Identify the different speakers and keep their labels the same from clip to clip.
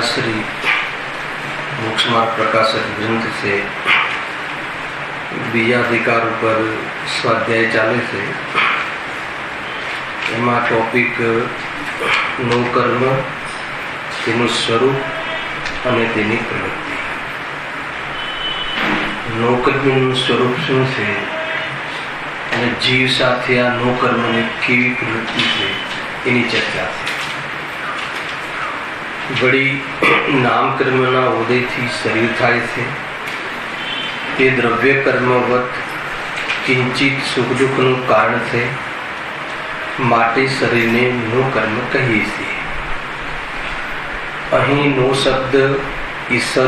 Speaker 1: श्री मोक्ष मार्ग प्रकाशक ग्रंथ से बीजाधिकार पर स्वाध्याय चाले से एमा टॉपिक नो कर्म, तेनु स्वरूप अने तेनी प्रवृत्ति। नो कर्मનું સ્વરૂપ શું છે અને જીવ સાથે આ નો કર્મની કેવી પ્રવૃત્તિ છે એની ચર્ચા છે। વળી નામ કર્મના ઉદયથી શરીર થાય છે, તે દ્રવ્ય કર્મવત કિંચિત સુખ દુઃખનું કારણ છે, માટે શરીરને નો કર્મ કહીએ છીએ। અહીં નો શબ્દ ઈસત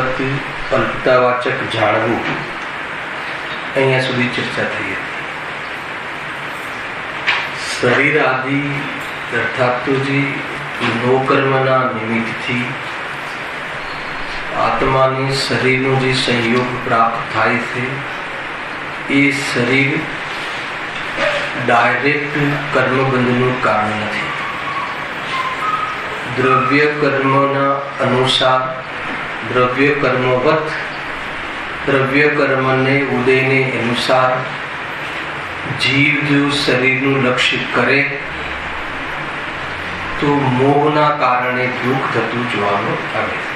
Speaker 1: અલ્પતાવાચક જાણવું, અહીંયા સુધી ચર્ચા થઈ હતી। શરીર આદિ અર્થાત તો જે નો કર્મના નિમિત્તથી આત્માને શરીરનો જે સંયોગ પ્રાપ્ત થાય છે, એ શરીર ડાયરેક્ટ કર્મબંધનું કારણ નથી। દ્રવ્ય કર્મના અનુસાર દ્રવ્ય કર્મવત દ્રવ્ય કર્મને ઉદયને અનુસાર જીવ જો શરીરનું લક્ષ્ય કરે તો મોહના કારણે દુઃખ થતું જોવાનું આવે છે।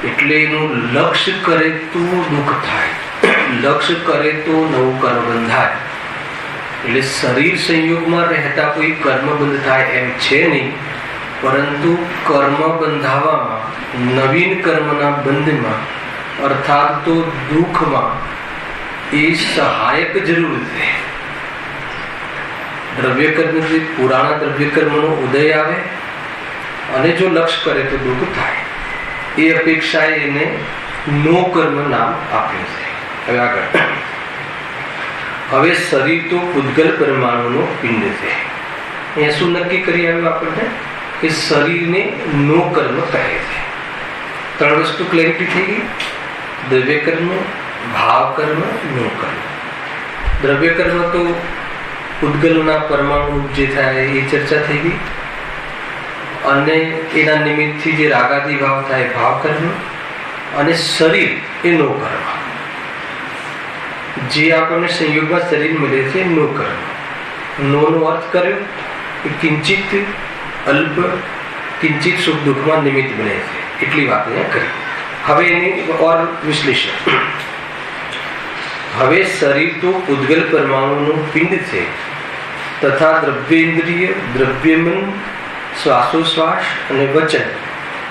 Speaker 1: એટલે એનું લક્ષ્ય કરે તો દુઃખ થાય, લક્ષ્ય કરે તો નવું કર્મ બંધાય। એટલે શરીર સંયોગમાં રહેતા કોઈ કર્મ બંધ થાય એમ છે નહીં, પરંતુ કર્મ બંધાવામાં નવીન કર્મના બંધમાં અર્થાત તો દુઃખમાં એ સહાયક જરૂર છે। દ્રવ્ય કર્મથી પુરાણા દ્રવ્ય કર્મનો ઉદય આવે અને જો લક્ષ્ય કરે તો દુઃખ થાય, એ અપેક્ષાએ એને નો કર્મ નામ આપ્યું છે। હવે આગળ, હવે શરીર તો પૂતગલ પરમાણુનો પિંડ છે। અહીંયા શું નક્કી કરી આવ્યું આપણને કે શરીરને નો કર્મ કહે છે। ત્રણ વસ્તુ ક્લેરિટી થઈ ગઈ, દ્રવ્ય કર્મ, ભાવ કર્મ, નો કર્મ। દ્રવ્ય કર્મ તો પૂતગલના પરમાણુ જે થાય એ ચર્ચા થઈ ગઈ, અને એના નિમિત્તથી જે રાગાદી ભાવ થાય ભાવ કર્મ, અને શરીર એ નો કર્મ, જે આપણને સંયોગમાં શરીર મળે છે નો કર્મ। નોનો અર્થ કર્યો કે કિંચિત અલ્પ, કિંચિત સુખ દુઃખમાં નિમિત્ત બને છે, એટલી વાત અહીંયા કરી। હવે એની ઓર વિશ્લેષણ। હવે શરીર તો પૂતગલ પરમાણુનું પિંડ છે, તથા દ્રવ્યેન્દ્રિય, દ્રવ્યમન, શ્વાસોશ્વાસ અને વચન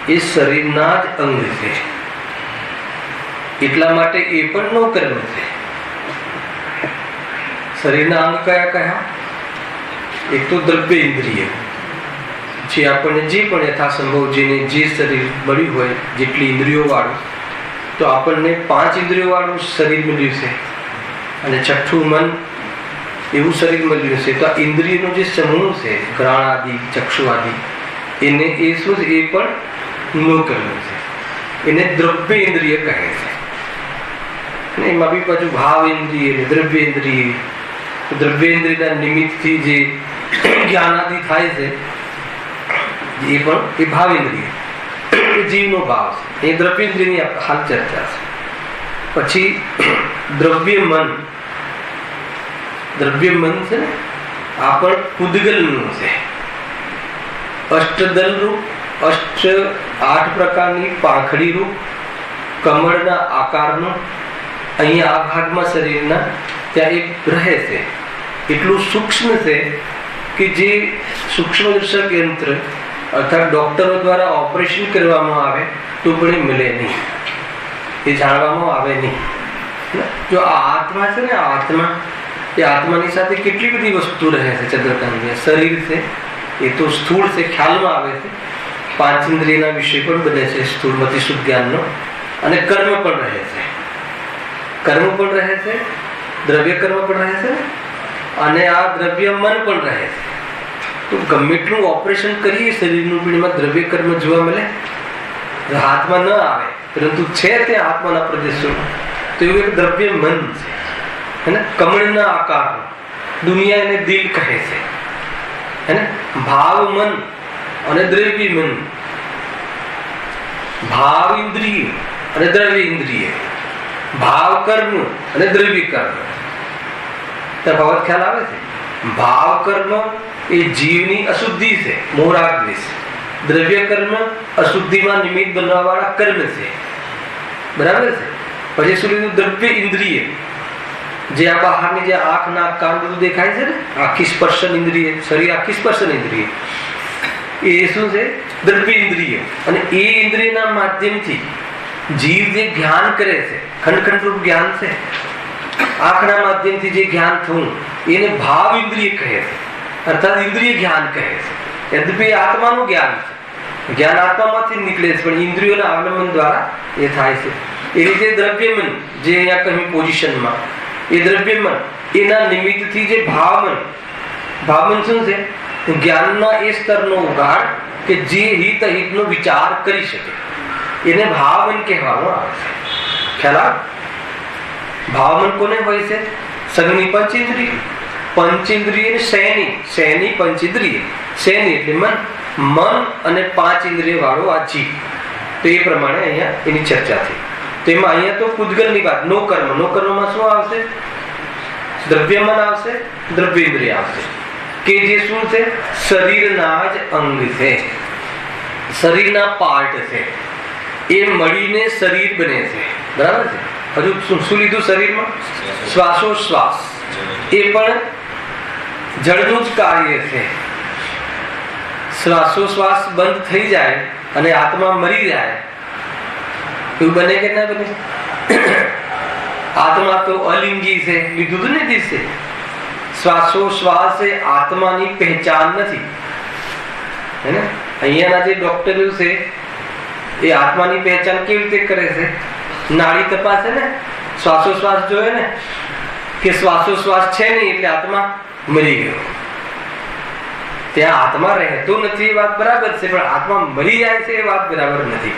Speaker 1: એ શરીરના જ અંગ છે। એટલા માટે એ પણ નો કર્મ છે। શરીરના અંગ કયા કયા? એક તો દ્રવ્યેન્દ્રિય, જે આપણને જે પણ યથાસંભવ જેને જે શરીર મળ્યું હોય, જેટલી ઇન્દ્રિયો વાળું, તો આપણને 5 ઇન્દ્રિયો વાળું શરીર મળ્યું છે, અને છઠ્ઠું મન એવું શરીર મળ્યું છે। તો આ ઇન્દ્રિયનો જે સમૂહ છે, ઘ્રાણ આદિ, ચક્ષુ આદિ, એને એ શું છે? એ પણ નો કર્મ છે, એને દ્રવ્ય ઇન્દ્રિય કહે છે। અને એમાં બી પાછું ભાવ ઇન્દ્રિય ને દ્રવ્ય ઇન્દ્રિય, દ્રવ્ય ઇન્દ્રિયના નિમિત્તથી જે જ્ઞાન આદિ થાય છે એ પણ એ ભાવ ઇન્દ્રિય, એ જીવનો ભાવ છે, એ દ્રવ્ય ઇન્દ્રિયની હાલ ચર્ચા છે। પછી દ્રવ્ય મન, દ્રવ્ય મન છે ને આ પણ પૂતગલનું છે। અષ્ટદલ રૂપ આઠ પ્રકારની પાંખડી રૂપ કમળના આકારનું અહીંયા આ ભાગમાં શરીરના ત્યાં એક રહે છે. એટલું સૂક્ષ્મ છે કે જે સૂક્ષ્મ દર્શક યંત્ર અર્થાત ડોક્ટરો દ્વારા ઓપરેશન કરવામાં આવે તો પણ એ મળે નહીં, એ જાણવામાં આવે નહીં. જો આ આત્મા છે ને, આ આત્મા, એ આત્માની સાથે કેટલી બધી વસ્તુ રહે છે. ચંદ્રકાંત શરીર છે એ તો સ્થૂળ છે, ખ્યાલમાં આવે છે. પાંચ ઇન્દ્રિયના વિષય પણ બને છે સ્થૂળમતી શુદ્ધ જ્ઞાનનો. અને કર્મ પણ રહે છે, કર્મ પણ રહે છે, દ્રવ્ય કર્મ પણ રહે છે, અને આ દ્રવ્ય મન પણ રહે છે. તો ગમે એટલું ઓપરેશન કરીએ શરીરનું પણ એમાં દ્રવ્ય કર્મ જોવા મળે, હાથમાં ન આવે, પરંતુ છે તે આત્માના પ્રદેશોમાં. તો એવું એક દ્રવ્ય મન છે, હે ને, કમળના આકારનું. દુનિયા એને દિલ કહે છે, હે ને. ભાવ મન અને દ્રવ્ય મન, ભાવ ઇન્દ્રિય અને દ્રવ્ય ઇન્દ્રિય, ભાવ કર્મ અને દ્રવ્ય કર્મ. તફાવત ખ્યાલ આવે છે? ભાવ કર્મ એ જીવની અશુદ્ધિ છે, મોહરાગ્નિ છે. દ્રવ્ય કર્મ અશુદ્ધિમાં નિમિત્ત બનવા વાળા કર્મ છે, બરાબર છે. પછી શું લીધું? દ્રવ્ય ઇન્દ્રિય, જે આ બહારની જે આંખ, નાક, કાન બધું દેખાય છે ને, આખી સ્પર્શન ઇન્દ્રિય, શરીર આખી સ્પર્શન ઇન્દ્રિય, એ શું છે? દ્રવ્ય ઇન્દ્રિય. અને એ ઇન્દ્રિયના માધ્યમથી જીવ જે જ્ઞાન કરે છે, ખંડ રૂપ જ્ઞાન છે, આંખના માધ્યમથી જે જ્ઞાન થવું, એને ભાવ ઇન્દ્રિય કહે છે, અર્થાત ઇન્દ્રિય જ્ઞાન કહે છે. યદ્યપિ આત્માનું જ્ઞાન છે, જ્ઞાન આત્મામાંથી નીકળે છે, પણ ઇન્દ્રિયોના અવલંબન દ્વારા એ થાય છે. એ રીતે દ્રવ્યમન, જે અહીંયા કહ્યું પોઝિશનમાં, એ દ્રવ્યમન એના નિમિત્તથી જે ભાવમન, ભાવમન શું છે? જ્ઞાનના એ સ્તરનો ઉગાડ કે જે હિત અહિતનો વિચાર કરી શકે, એને ભાવમન કહેવામાં આવે છે. ખ્યાલ આવે? ભાવમન કોને હોય છે? સગની પંચેન્દ્રિય, પંચેન્દ્રિય શેની, શેની પંચેન્દ્રિય, શેની એટલે મન, મન અને પાંચ ઇન્દ્રિય વાળો આ જીવ. તો એ પ્રમાણે અહીંયા એની ચર્ચા થઈ. તેમાં અહીંયા તો પૂદગલની વાત, નો કર્મ. નો કર્મમાં શું આવશે? દ્રવ્યમન આવશે, દ્રવ્ય ઇન્દ્રિય આવશે, કે જે શું છે? શરીરના જ અંગ છે, શરીરના પાર્ટ છે. એ મળીને શરીર બને છે, બરાબર છે. હજુ શું લીધું શરીરમાં? શ્વાસોશ્વાસ, એ પણ જળનું જ કાર્ય છે. શ્વાસોશ્વાસ બંધ થઈ જાય અને આત્મા મરી જાય, એવું બને કે ના બને? આત્મા તો અલિંગી છે, લીધું ને દિવસે. શ્વાસોશ્વાસ એ આત્માની પહેચાન નથી, હે ને. અહીંયાના જે ડોક્ટરો છે એ આત્માની પહેચાન કેવી રીતે કરે છે? નાડી તપાસે ને, શ્વાસોશ્વાસ જોયે ને, કે શ્વાસોશ્વાસ છે નહીં એટલે આત્મા મરી ગયો. ત્યાં આત્મા રહેતો નથી એ વાત બરાબર છે, પણ આત્મા મરી જાય છે એ વાત બરાબર નથી.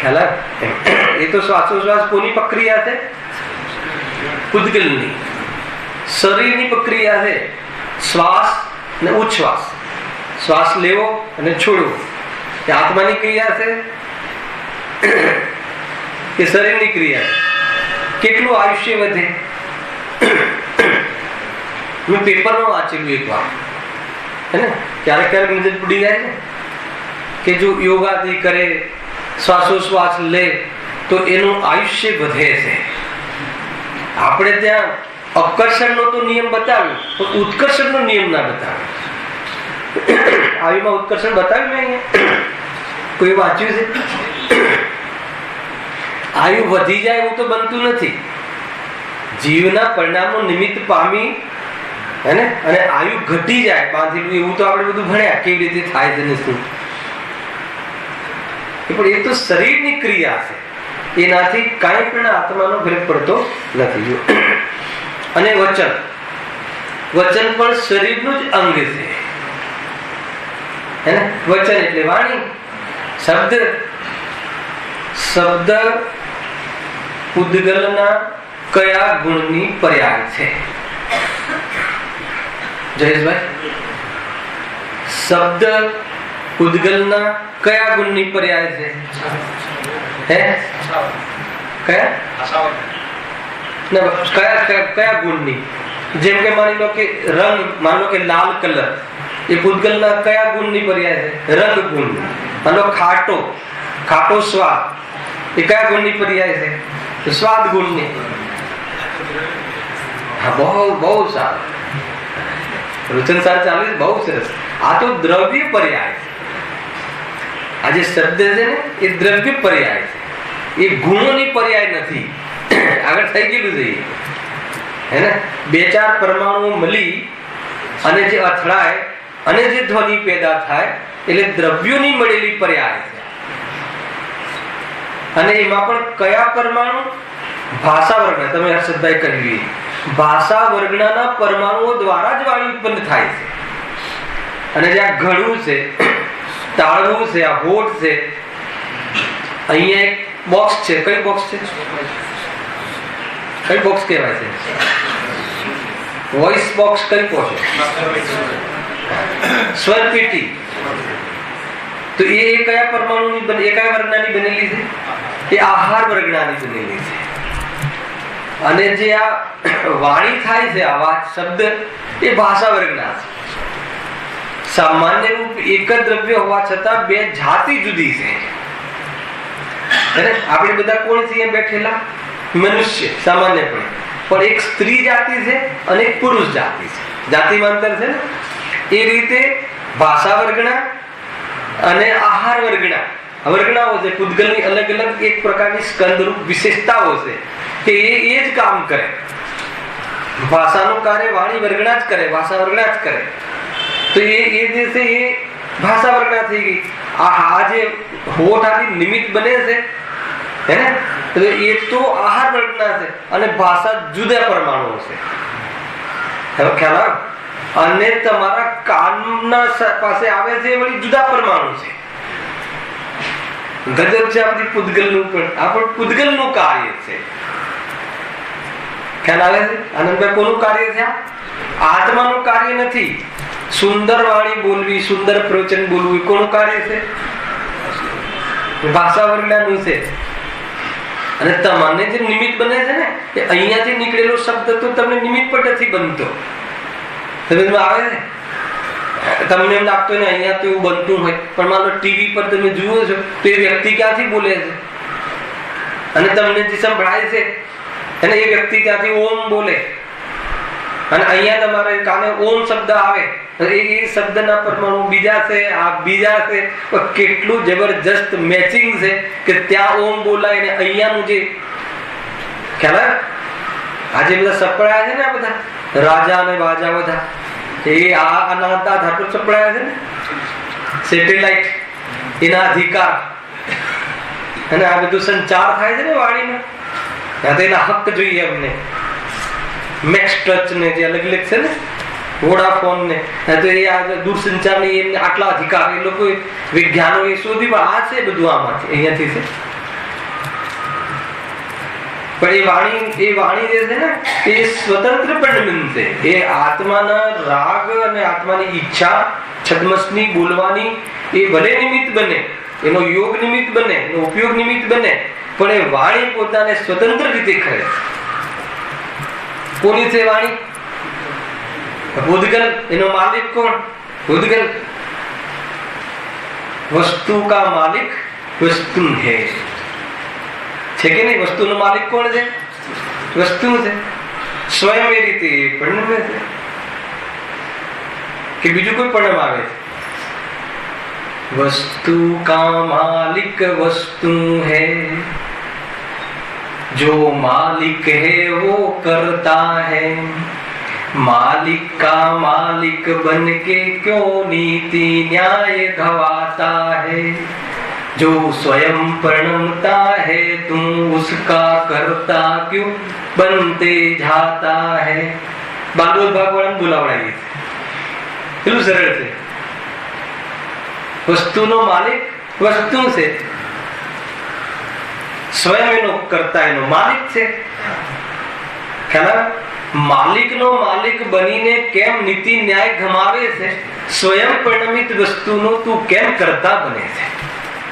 Speaker 1: ખ્યાલ આવે? એ તો શ્વાસોશ્વાસ કોની પ્રક્રિયા છે? પૂદગલની. શરીરની પ્રક્રિયા છે શ્વાસ અને ઉચ્છ્વાસ, શ્વાસ લેવો અને છોડવો. એ આત્માની ક્રિયા છે કે શરીરની ક્રિયા? કેટલું આયુષ્ય વધે? મેં પેપરમાં વાંચેલું એક વાર, હે ને. ક્યારેક ક્યારેક નજર પડી જાય છે કે જો યોગાથી કરે, શ્વાસોશ્વાસ લે તો એનું આયુષ્ય વધે છે. આપણે ત્યાં અકર્ષણનો તો નિયમ બતાવ્યો, પણ ઉત્કર્ષણનો નિયમ ના બતાવ્યો. આયુમાં ઉત્કર્ષણ બતાવ્યું મેં અહીંયા? કોઈ વાંચ્યું છે? આયુ વધી જાય એવું તો બનતું નથી. જીવના પરિણામો નિમિત્ત પામી, હે ને, અને આયુ ઘટી જાય બાંધેલું, એવું તો આપણે બધું ભણ્યા કેવી રીતે થાય છે ને શું. પણ એ તો શરીરની ક્રિયા છે, એનાથી કાંઈ પણ આત્માનો ફરક પડતો નથી. અને વચન, વચન પણ શરીરનું જ અંગ છે, હે ને. વચન એટલે વાણી, શબ્દ. શબ્દ પૂદગલના કયા ગુણની પર્યાય છે? જયેશભાઈ, શબ્દ પૂદગલના કયા ગુણની પર્યાય છે? હે, કયા ગુણની? જેમ કે માની લો કે રંગ, માની લો કે લાલ કલર, એ પૂતગલના કયા ગુણની પર્યાય છે? રંગ ગુણ. અને ખાટો, ખાટો સ્વાદ એ કયા ગુણની પર્યાય છે? તો સ્વાદ ગુણની. હા, બહુ બહુ સારું. રુચન સાર ચાલે છે, બહુ સરસ. આ તો દ્રવ્ય પર્યાય છે. આ જે શબ્દ છે ને એ દ્રવ્ય પર્યાય છે, એ ગુણોની પર્યાય નથી. આગળ થઈ ગયેલું છે હે ને. બે ચાર પરમાણુ મળી અને જે અથડાય અને જે ધ્વનિ પેદા થાય એટલે દ્રવ્યોની મળેલી પર્યાય છે. અને એમાં પણ કયા પરમાણુ? ભાષા વર્ગ. તમે હર્ષદભાઈ કહ્યું, ભાષા વર્ગના પરમાણુઓ દ્વારા જ વાણી ઉત્પન્ન થાય છે. અને જે આ ગળું છે, તાળવું છે, આ હોઠ છે, અહીંયા એક બોક્સ છે. કઈ બોક્સ છે? કઈ બોક્સ કહેવાય છે? Voice box. કઈ કહો છો? સ્વર પેટી. તો એ કયા પરમાણુની બને? એ કયા વર્ગનાની બનેલી છે? એ આહાર વર્ગનાની બનેલી છે. અને જે આ વાણી થાય છે, અવાજ, શબ્દ, એ ભાષા વર્ગના છે. સામાન્ય રૂપ એક જ દ્રવ્ય હોવા છતાં બે જાતિ જુદી છે. આપણે બધા કોણ છીએ બેઠેલા? મનુષ્ય સામાન્યપણે. પણ એક સ્ત્રી જાતિ છે અને એક પુરુષ જાતિ છે. જાતિમાં અંતર છે ને. એ રીતે ભાષા વર્ગના અને આહાર વર્ગના વર્ગનાઓ છે. પૂતગલની અલગ અલગ એક પ્રકારની સ્કંદરૂપ વિશેષતાઓ છે કે એ જ કામ કરે. ભાષાનું કાર્ય વાણી વર્ગના જ કરે, ભાષા વર્ગના જ કરે. તો એ જે છે એ ભાષા વર્ગના થઈ ગઈ. આ જે હોઠ આદિ નિમિત્ત બને છે હે ને, તો એ તો આહાર વર્ગના છે અને ભાષા જુદા પરમાણુઓ છે. હવે ખ્યાલ આવે? અને તમારા કાનના પાસે આવે છે વળી જુદા પરમાણુ છે. ગજબ છે આ બધી પૂતગલનું. પણ આ પણ પૂતગલનું કાર્ય છે. ખ્યાલ આવે છે? આનંદભાઈ, કોનું કાર્ય છે? આત્માનું કાર્ય નથી. સુંદર વાણી બોલવી, સુંદર પ્રવચન બોલવું એ કોનું કાર્ય છે? ભાષા વર્ગનાનું છે. અને તમને જે નિમિત્ત બને છે ને, એ અહીંયાથી નીકળેલો શબ્દ તો તમને નિમિત્ત પણ નથી બનતો. સમજમાં આવે છે? તમને એમ લાગતો ને અહીંયા તો એવું બનતું હોય, પણ માનો ટીવી પર તમે જુઓ છો તો એ વ્યક્તિ ક્યાંથી બોલે છે અને તમને જે સંભળાય છે અને એ વ્યક્તિ ત્યાંથી ઓમ બોલે. અને અહીંયા તમારા કાને ઓમ શબ્દ આવે, એ શબ્દના પરમાણુ બીજા છે, આ બીજા છે. કેટલું જબરજસ્ત મેચિંગ છે કે ત્યાં ઓમ બોલાય ને અહીંયાનું જે ખ્યાલ. આજે બધા સપડાયા છે ને, આ બધા રાજા અને બાજા બધા એ આ અનાતા ધાતુ સપડાયા છે ને, સેટેલાઇટ એના અધિકાર અને આ બધું સંચાર થાય છે ને વાણીનો. ત્યાં તો એના હક જોઈએ અમને. મેક્સ ટચ ને જે અલગ અલગ છે ને, વોડાફોન ને, તો એ આ દૂરસંચાર ની એમને આટલા અધિકાર એ લોકો વિજ્ઞાનો એ શોધી. પણ આ છે બધું આમાંથી અહીંયાથી છે. પણ એ વાણી જે છે ને એ સ્વતંત્ર પણ છે. એ આત્માના રાગ અને આત્માની ઈચ્છા છદ્મસની બોલવાની એ ભલે નિમિત્ત બને, એનો યોગ નિમિત્ત બને, એનો ઉપયોગ નિમિત્ત બને, પણ એ વાણી પોતાને સ્વતંત્ર રીતે કરે. કોની છે વાણી? ભૂતગલ. એનો માલિક કોણ? ભૂતગલ. વસ્તુ કા માલિક વસ્તુ હે છે કે નહીં? વસ્તુનો માલિક કોણ છે? વસ્તુ છે. સ્વયં એ રીતે પરિણમે છે કે બીજું કોઈ પરિણામ આવે છે? वस्तु का मालिक वस्तु है, जो मालिक है वो करता है, मालिक का मालिक बन के क्यों नीति न्याय गवाता है, जो स्वयं प्रणमता है तुम उसका करता क्यों बनते जाता है. બાલબોધ ભાગવાળાને બોલાવડાવીએ કેટલું સરળ છે. વસ્તુનો માલિક વસ્તુ છે, સ્વયં એનો કરતા એનો માલિક છે. માલિકનો માલિક બનીને કેમ નીતિ ન્યાય ગમાવે છે, સ્વયં પરિણમિત વસ્તુનો તું કેમ કરતા બને છે.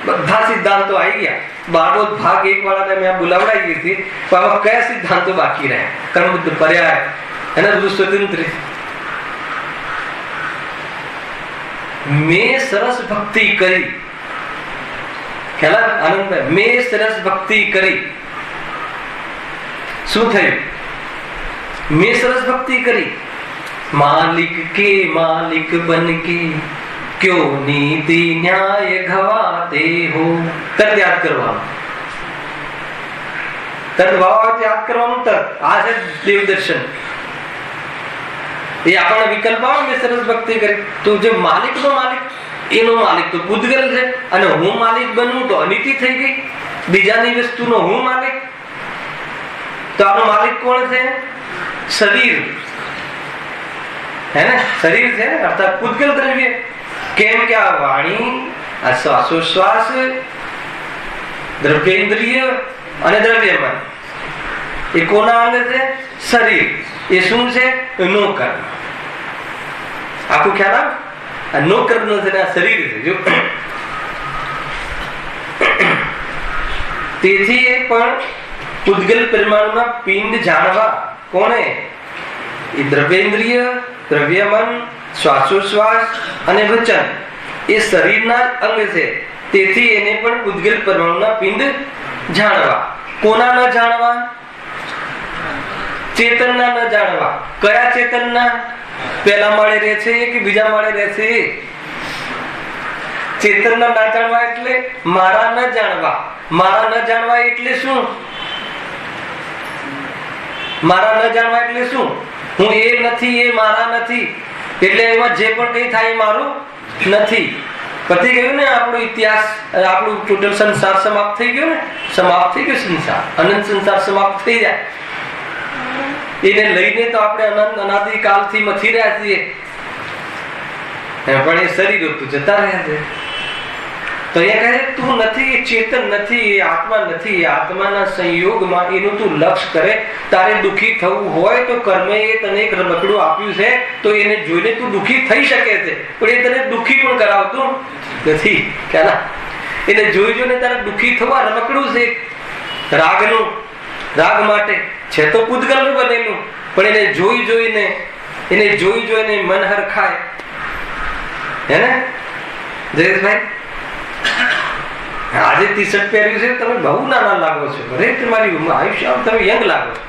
Speaker 1: બધા સિદ્ધાંતો આવી ગયા. બાળબોધ ભાગ એક વાળાને મેં બોલાવડાવી હતી, પણ આમાં કયા સિદ્ધાંતો બાકી રહ્યા? કર્મબુદ્ધ પર્યાય એના બધું સ્વતંત્ર. મેં સરસ ભક્તિ કરી, ખ્યાલ આનંદભાઈ, મેં સરસ ભક્તિ કરી. શું થયું? મેં સરસ ભક્તિ કરી. માલિક કે માલિક બન કે ક્યો નીતિ ન્યાય ગવાતે હો. તરત યાદ કરવાનું, તરત યાદ કરવાનું. તરત આ છે દેવદર્શન. એ આપણને વિકલ્પ આવે. મેં સરસ ભક્તિ કરી તો જે માલિક નો માલિક, એનો માલિક તો પૂતગલ છે, અને હું માલિક બનવું તો અનિતિ થઈ ગઈ. બીજાની વસ્તુનો હું માલિક, તો આનો માલિક કોણ છે? શરીર, હે ને? શરીર છે અર્થાત પૂતગલ દ્રવ્ય. કેમ કે આ વાણી, આ શ્વાસોશ્વાસ, દ્રવ્યેન્દ્રિય અને દ્રવ્યમન એ કોના અંગ છે? શરીર. એ શું છે? નો કર્મ. આખું ખ્યાલ આવે? આ નો કર્મ નો છે, આ શરીર છે. જો તેથી એ પણ પૂતગલ પરમાણુના પિંડ જાણવા કોને? એ દ્રવ્યેન્દ્રિય, દ્રવ્યમન, શ્વાસોશ્વાસ અને વચન એ શરીરના અંગ છે. તેથી એને પણ પૂતગલ પરમાણુના પિંડ જાણવા. કોના ન જાણવા? ચેતનના ન જાણવા. કયા ચેતનના? પહેલા માળે રહે છે કે બીજા માળે રહે છે? ચેતનના ના જાણવા એટલે મારા ન જાણવા. મારા ન જાણવા એટલે શું? મારા ન જાણવા એટલે શું? હું એ નથી, એ મારા નથી, એટલે એમાં જે પણ કઈ થાય એ મારું નથી. પતી ગયું ને આપણો ઇતિહાસ, આપણું ટોટલ સંસાર સમાપ્ત થઈ ગયો ને. સમાપ્ત થઈ ગયો સંસાર, અનંત સંસાર સમાપ્ત થઈ જાય. એને લઈને તો આપણે અનંત અનાદિ કાળથી મથી રહ્યા છીએ, પણ એ શરીર જતા રહ્યા છે. તો એ કહે તું નથી, એ ચેતન નથી, એ આત્મા નથી. એ આત્માના સંયોગમાં એનું તું લક્ષ્ય કરે. તારે દુઃખી થવું હોય તો કર્મે એ તને એક રમકડું આપ્યું છે, તો એને જોઈને તું દુઃખી થઈ શકે છે, પણ એ તને દુઃખી પણ કરાવતું નથી. ખ્યાલ? એને જોઈ જોઈને તારે દુઃખી થવા રમકડું છે રાગનું. રાગ માટે છે તો પૂતગલનું બનેલું, પણ એને જોઈ જોઈને મન હરખાય. હે ને જયેશભાઈ? આજે ટી-શર્ટ પહેર્યું છે, તમે બહુ નાના લાગો છો. અરે તમારી આયુષ્ય તમે યંગ લાગો છો.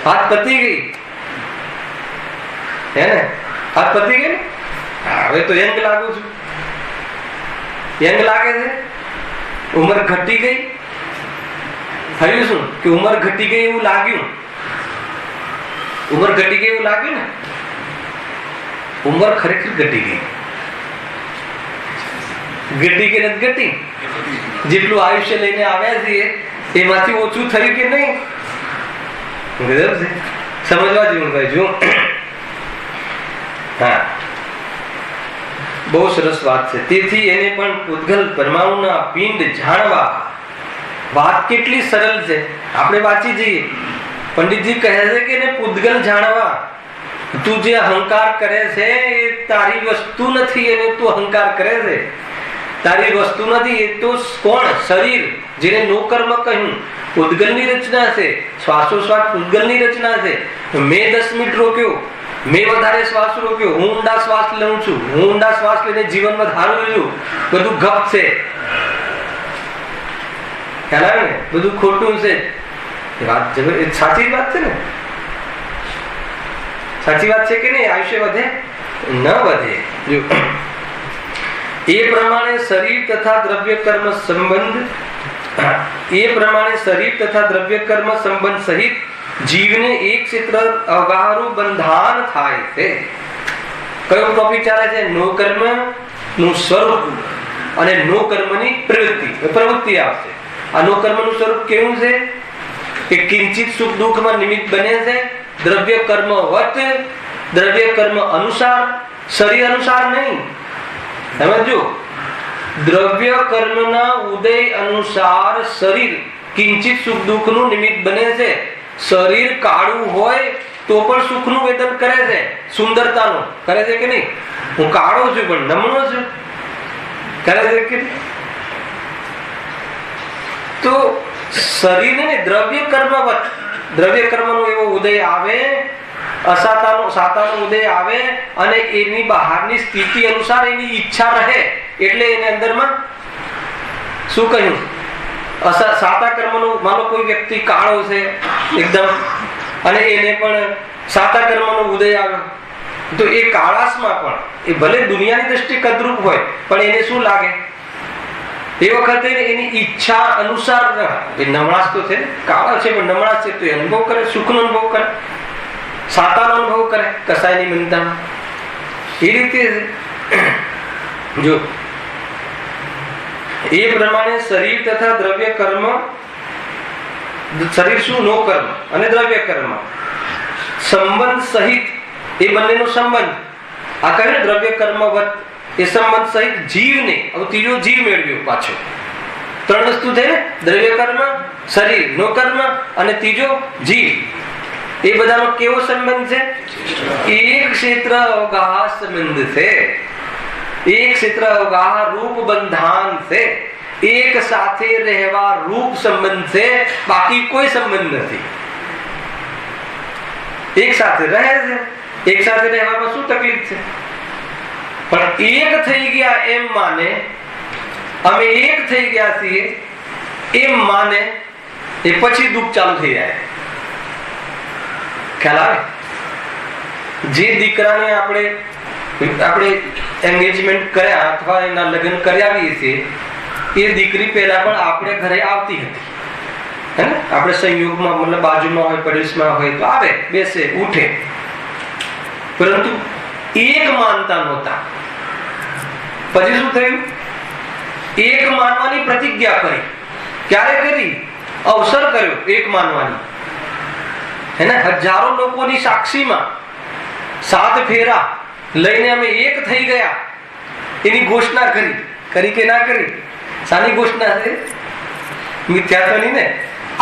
Speaker 1: હાથ પતી ગઈ, હે ને? હાથ પતી ગઈ ને? હવે તો યંગ લાગુ છું. યંગ લાગે છે. ઉંમર ઘટી ગઈ. થયું શું કે ઉંમર ઘટી ગઈ એવું લાગ્યું. ઉંમર ઘટી ગઈ એવું લાગ્યું ને? ઉંમર ખરેખર ઘટી ગઈ. ઘટી કે નથી ઘટી? જેટલું આયુષ્ય લઈને આવ્યા છીએ એમાંથી ઓછું થયું કે નહીં? સમજવા જેવું ભાઈ. જો હા, બહુ સરસ વાત છે. તેથી એને પણ પૂતગલ પરમાણુના પિંડ જાણવા. વાત કેટલી સરળ છે, આપણે વાંચી જઈએ. પંડિતજી કહે છે કે એને પૂતગલ જાણવા. તું જે અહંકાર કરે છે એ તારી વસ્તુ નથી, એને તું અહંકાર કરે છે. તારી વસ્તુ નથી, એ તો કોણ? શરીર, જેને નો કર્મ કહ્યું. પૂતગલની રચના છે. શ્વાસોશ્વાસ પૂતગલની રચના છે. મેં 10 મિનિટ રોક્યો, મેં વધારે શ્વાસ રોક્યો, હું ઊંડા શ્વાસ લઉં છું, હું ઊંડા શ્વાસ લઈને જીવન વધારું છું, બધું ગપ છે. ખ્યાલ આવે ને? બધું ખોટું છે. વાત સાચી વાત છે ને? સાચી વાત છે કે નહીં? આયુષ્ય વધે ન વધે? જો એ પ્રમાણે શરીર તથા દ્રવ્ય કર્મ સંબંધ સહિત જીવને એક ક્ષેત્ર અગારું બંધાન થાય છે. કયો ટોપિક ચાલે છે? નો કર્મ નું સ્વરૂપ અને નો કર્મની પ્રવૃત્તિ આવશે. આ નો કર્મનું સ્વરૂપ કેવું છે? કે કિંચિત સુખ દુઃખમાં નિમિત્ત બને છે. દ્રવ્ય કર્મ વત, દ્રવ્ય કર્મ અનુસાર, શરીર અનુસાર નહીં. સમજો, દ્રવ્ય કર્મના ઉદય અનુસાર શરીર કિંચિત સુખ દુઃખનું નિમિત્ત બને છે. શરીર કાળું હોય તો પણ સુખનું વેદન કરે છે, સુંદરતાનું કરે છે કે નહીં? હું કાળો છું પણ નમણો છું, કરે છે કે? તો શરીરને દ્રવ્ય કર્મનો એવો ઉદય આવે સાતાનો ઉદય આવે અને એની બહારની સ્થિતિ અનુસાર એની ઈચ્છા રહે એટલે એને અંદરમાં શું કહ્યું? સાતા કર્મનું, માનો કોઈ વ્યક્તિ કાળો છે એકદમ અને એને પણ સાતા કર્મનો ઉદય આવ્યો, તો એ કાળાસમાં પણ એ ભલે દુનિયાની દ્રષ્ટિએ કદરૂપ હોય પણ એને શું લાગે? એ વખતે એની ઈચ્છા અનુસાર એ નમણાશ તો છે, કાળા છે પણ નમણાશ છે, તો એ અનુભવ કરે, સુખનો અનુભવ કરે, સાતાનો અનુભવ કરે કસાયની મનતામાં. એ રીતે જો એ પ્રમાણે શરીર તથા દ્રવ્ય કર્મ, શરીર શું? નો કર્મ અને દ્રવ્ય કર્મ સંબંધ સહિત, એ બંનેનો સંબંધ આ કહે ને દ્રવ્ય કર્મવત, એ સંબંધ સહિત જીવને, હવે ત્રીજો જીવ મેળવ્યો પાછો. ત્રણ વસ્તુ છે, દ્રવ્ય કર્મ, શરીર નો કર્મ અને ત્રીજો જીવ. એ બધાનો કેવો સંબંધ છે? એક ક્ષેત્ર અવગાહ સંબંધ છે, એક ક્ષેત્ર અવગાહ રૂપ બંધાન છે, એક સાથે રહેવા રૂપ સંબંધ છે, બાકી કોઈ સંબંધ નથી. એક સાથે રહે છે, એક સાથે રહેવામાં શું તકલીફ છે? પણ એક થઈ ગયા એમ માને, અમે એક થઈ ગયા છીએ એમ માને, એ પછી દુઃખ ચાલુ થઈ જાય. ખ્યાલ આવે? જે દીકરાને આપણે એંગેજમેન્ટ કર્યા અથવા એના લગ્ન કરાવીએ છીએ, એ દીકરી પહેલા પણ આપણે ઘરે આવતી હતી, હે ને? આપણે સંયોગમાં, મતલબ બાજુમાં હોય, પડોશમાં હોય તો આવે, બેસે, ઉઠે, પરંતુ એક માનતા નહોતા. પછી શું થયું? એક માનવાની પ્રતિજ્ઞા કરી. ક્યારે કરી? અવસર કર્યો એક માનવાની, હે ને? હજારો લોકોની સાક્ષીમાં 7 ફેરા લઈને અમે એક થઈ ગયા એની ઘોષણા કરી કે ના કરી? સાની ઘોષણા છે? મિથ્યાત્વની ને.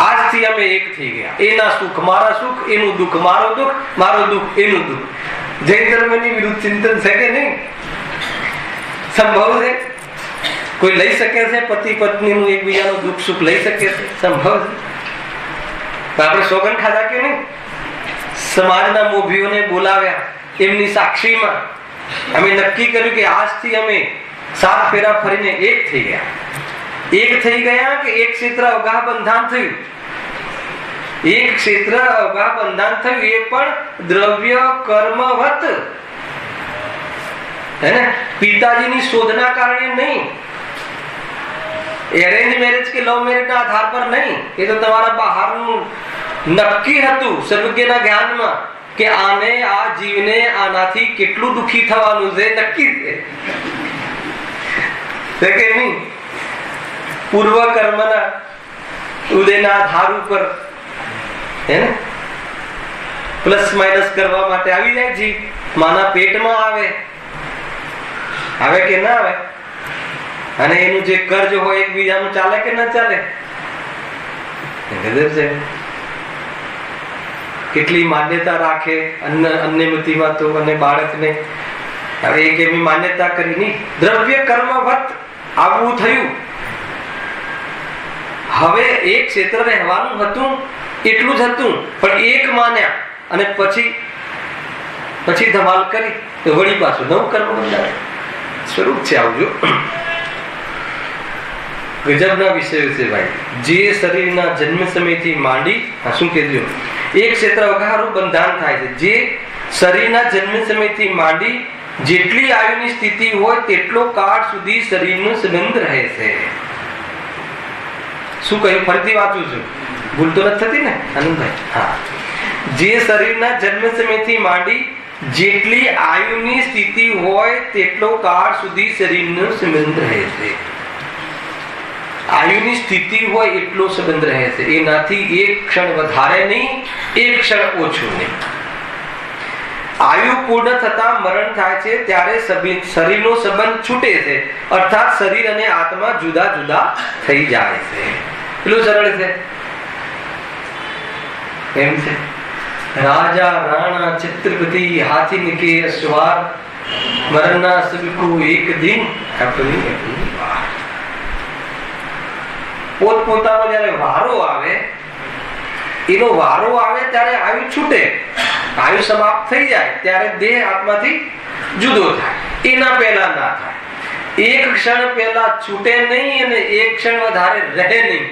Speaker 1: આજથી અમે એક થઈ ગયા, એના સુખ મારા સુખ, એનું દુઃખ મારો દુઃખ, મારો દુઃખ એનું દુઃખ. જૈન ધર્મની વિરુદ્ધ ચિંતન છે કે નહીં? સંભવ છે? કોઈ લઈ શકે છે? પતિ પત્નીનું એકબીજાનું દુઃખ સુખ લઈ શકે છે? સંભવ છે? આપણે સોગન ખાધા કે નહીં? સમાજના મોભીઓને બોલાવ્યા, એમની સાક્ષીમાં અમે નક્કી કર્યું કે આજથી અમે 7 ફેરા ફરીને એક થઈ ગયા. એક થઈ ગયા કે એક ક્ષેત્ર અવગાહ બંધાન થયું. એક ક્ષેત્ર અવગાહ બંધાન થયું, એ પણ દ્રવ્ય કર્મવત, હે ને? પિતાજીની શોધના કારણે નહીં, એરેન્જ મેરેજ કે લવ મેરેજ ના આધાર પર નહીં. એ તો તમારા બહારનું નક્કી હતું સર્વજ્ઞના જ્ઞાનમાં કે આને, આ જીવને આનાથી કેટલું દુઃખી થવાનું છે, નક્કી છે કે નહીં? પૂર્વ કર્મના ઉદયના આધાર ઉપર, હે ને? પ્લસ માઇનસ કરવા માટે આવી જાય જીવ. માના પેટમાં આવે કે ના આવે? અને એનું જે કર્જ હોય એકબીજાનું ચાલે કે ના ચાલે? ગજબ છે. કેટલી માન્યતા રાખે અન્યમતીમાં તો, અને બાળકને હવે એક એવી માન્યતા કરી નહીં. દ્રવ્ય કર્મવત આવું થયું. હવે એક ક્ષેત્ર રહેવાનું હતું, એટલું જ હતું, પણ એક માન્યા અને પછી ધમાલ કરી તો વળી પાછું નવું કર્મ બંધાય. સ્વરૂપ છે આવજો. ગજબના વિષયો છે ભાઈ. જે શરીરના જન્મ સમયથી માંડી, શું કહેજો, એક ક્ષેત્ર અવગાહનું બંધાન થાય છે. જે શરીરના જન્મ સમયથી માંડી જેટલી આયુની સ્થિતિ હોય તેટલો કાળ સુધી શરીરનો સંબંધ રહે છે. શું કહ્યું? ફરીથી વાંચું છું, ભૂલ તો નથી થતી ને આનંદભાઈ? હા. જે શરીરના જન્મ સમયથી માંડી જેટલી આયુની સ્થિતિ હોય તેટલો કાળ સુધી શરીરનો સંબંધ રહે છે. આયુની સ્થિતિ હોય એટલો સંબંધ રહે છે. એનાથી એક ક્ષણ વધારે નહીં, એક ક્ષણ ઓછું નહીં. આયુ પૂર્ણ થતા મરણ થાય છે ત્યારે શરીરનો સંબંધ છૂટે છે, અર્થાત શરીર અને આત્મા જુદા જુદા થઈ જાય છે. એટલું સરળ છે. એમ છે. રાજા રાણા છત્રપતિ હાથી કે અશ્વાર મરણના સબકો એક દિન આપણી પોતપોતાનો જયારે વારો આવે, એનો વારો આવે ત્યારે આયુ છૂટે, આયુ સમાપ્ત થઈ જાય ત્યારે દેહ આત્માથી જુદો થાય, એના પહેલા ના થાય. એક ક્ષણ પહેલા છૂટે નહીં અને એક ક્ષણ વધારે રહે નહીં.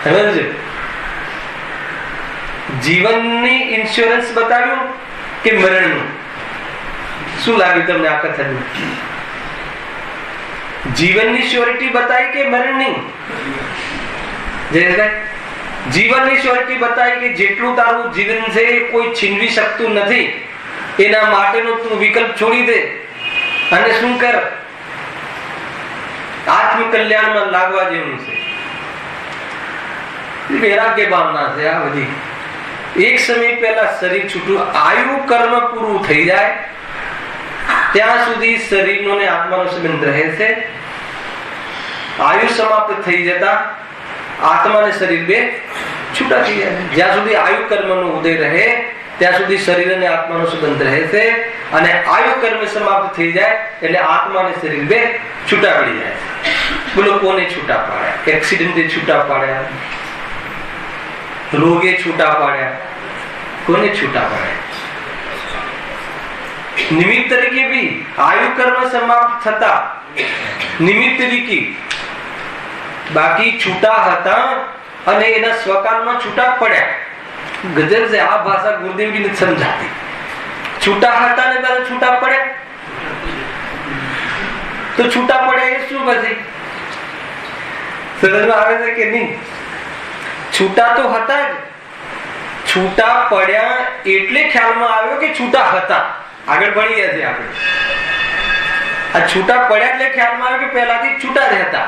Speaker 1: સમજો, જીવનની ઇન્સ્યોરન્સ બતાવ્યું કે મરણનું? શું લાગ્યું તમને આ કથાનું? જીવનની શ્યોરિટી બતાવી કે મરણની? જીવનની શ્યોરિટી બતાવી કે જેટલું તારું જીવન છે કોઈ છીનવી શકતું નથી, એના માટેનો તું વિકલ્પ છોડી દે અને શું કર, આત્મકલ્યાણમાં લાગવા જેવું છે. વૈરાગ્ય ભાવના છે આ બધી. એક સમય પહેલા શરીર છૂટું, આયુ કર્મ પૂરું થઈ જાય ત્યાં સુધી શરીરનો ને આત્માનો સંબંધ રહે છે. આયુ સમાપ્ત થઈ જતા આત્મા અને શરીર બે છૂટા થઈ જાય. જ્યાં સુધી આયુ કર્મનો ઉદય રહે ત્યાં સુધી શરીર અને આત્માનો સંબંધ રહે છે, અને આયુ કર્મ સમાપ્ત થઈ જાય એટલે આત્મા અને શરીર બે છૂટા પડી જાય. બોલો, કોને છૂટા પાડ્યા? એક્સિડન્ટે છૂટા પાડ્યા, રોગે છૂટા પાડ્યા, કોને છૂટા પાડ્યા? નિમિત્ત તરીકે भी આયુ કર્મ સમાપ્ત થતા નિમિત્ત તરીકે, બાકી છૂટા હતા અને એના સ્વકાલમાં છૂટા પડ્યા. ગજબ છે આ ભાષા, ગુરુદેવજી ને સમજાતી. છૂટા હતા ને ત્યારે છૂટા પડ્યા, તો છૂટા પડ્યા એ શું? પછી સમજમાં આવે છે કે નહીં? છૂટા તો હતા જ, છૂટા પડ્યા એટલે ખ્યાલમાં આવ્યો કે છૂટા હતા. આગળ ભણી ગયા છે આપણે. આ છૂટા પડ્યા એટલે ખ્યાલમાં આવ્યો કે પહેલાથી છૂટા જ હતા.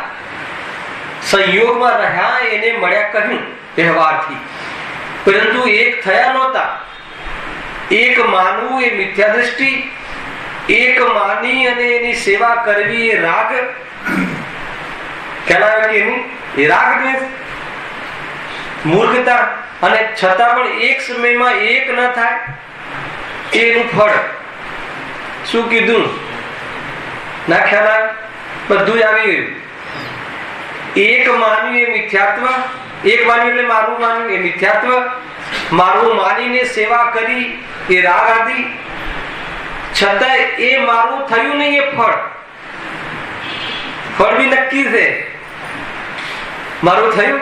Speaker 1: સંયોગમાં રહ્યા એને મળ્યા કહ્યું વ્યવહારથી, પરંતુ એક થયા નહોતા. એક માનવું એ મિથ્યા દ્રષ્ટિ, એક માની અને એની સેવા કરવી એ રાગ. ખ્યાલ આવ્યો કે નહીં? એ રાગ દ્વેષ, મૂર્ખતા. અને છતાં પણ એક સમયમાં એક ન થાય એનું ફળ શું કીધું? ના ખ્યાલ આવે? બધું જ આવી ગયું. એક માન્યું એ મિથ્યાત્વ, એક માન્યું એટલે મારું માન્યું એ મિથ્યાત્વ, મારું માનીને સેવા કરી એ રાગ આદિ. છતાં એ મારું થયું નહીં, એ ફળ. ફળ બી નક્કી છે, મારું થયું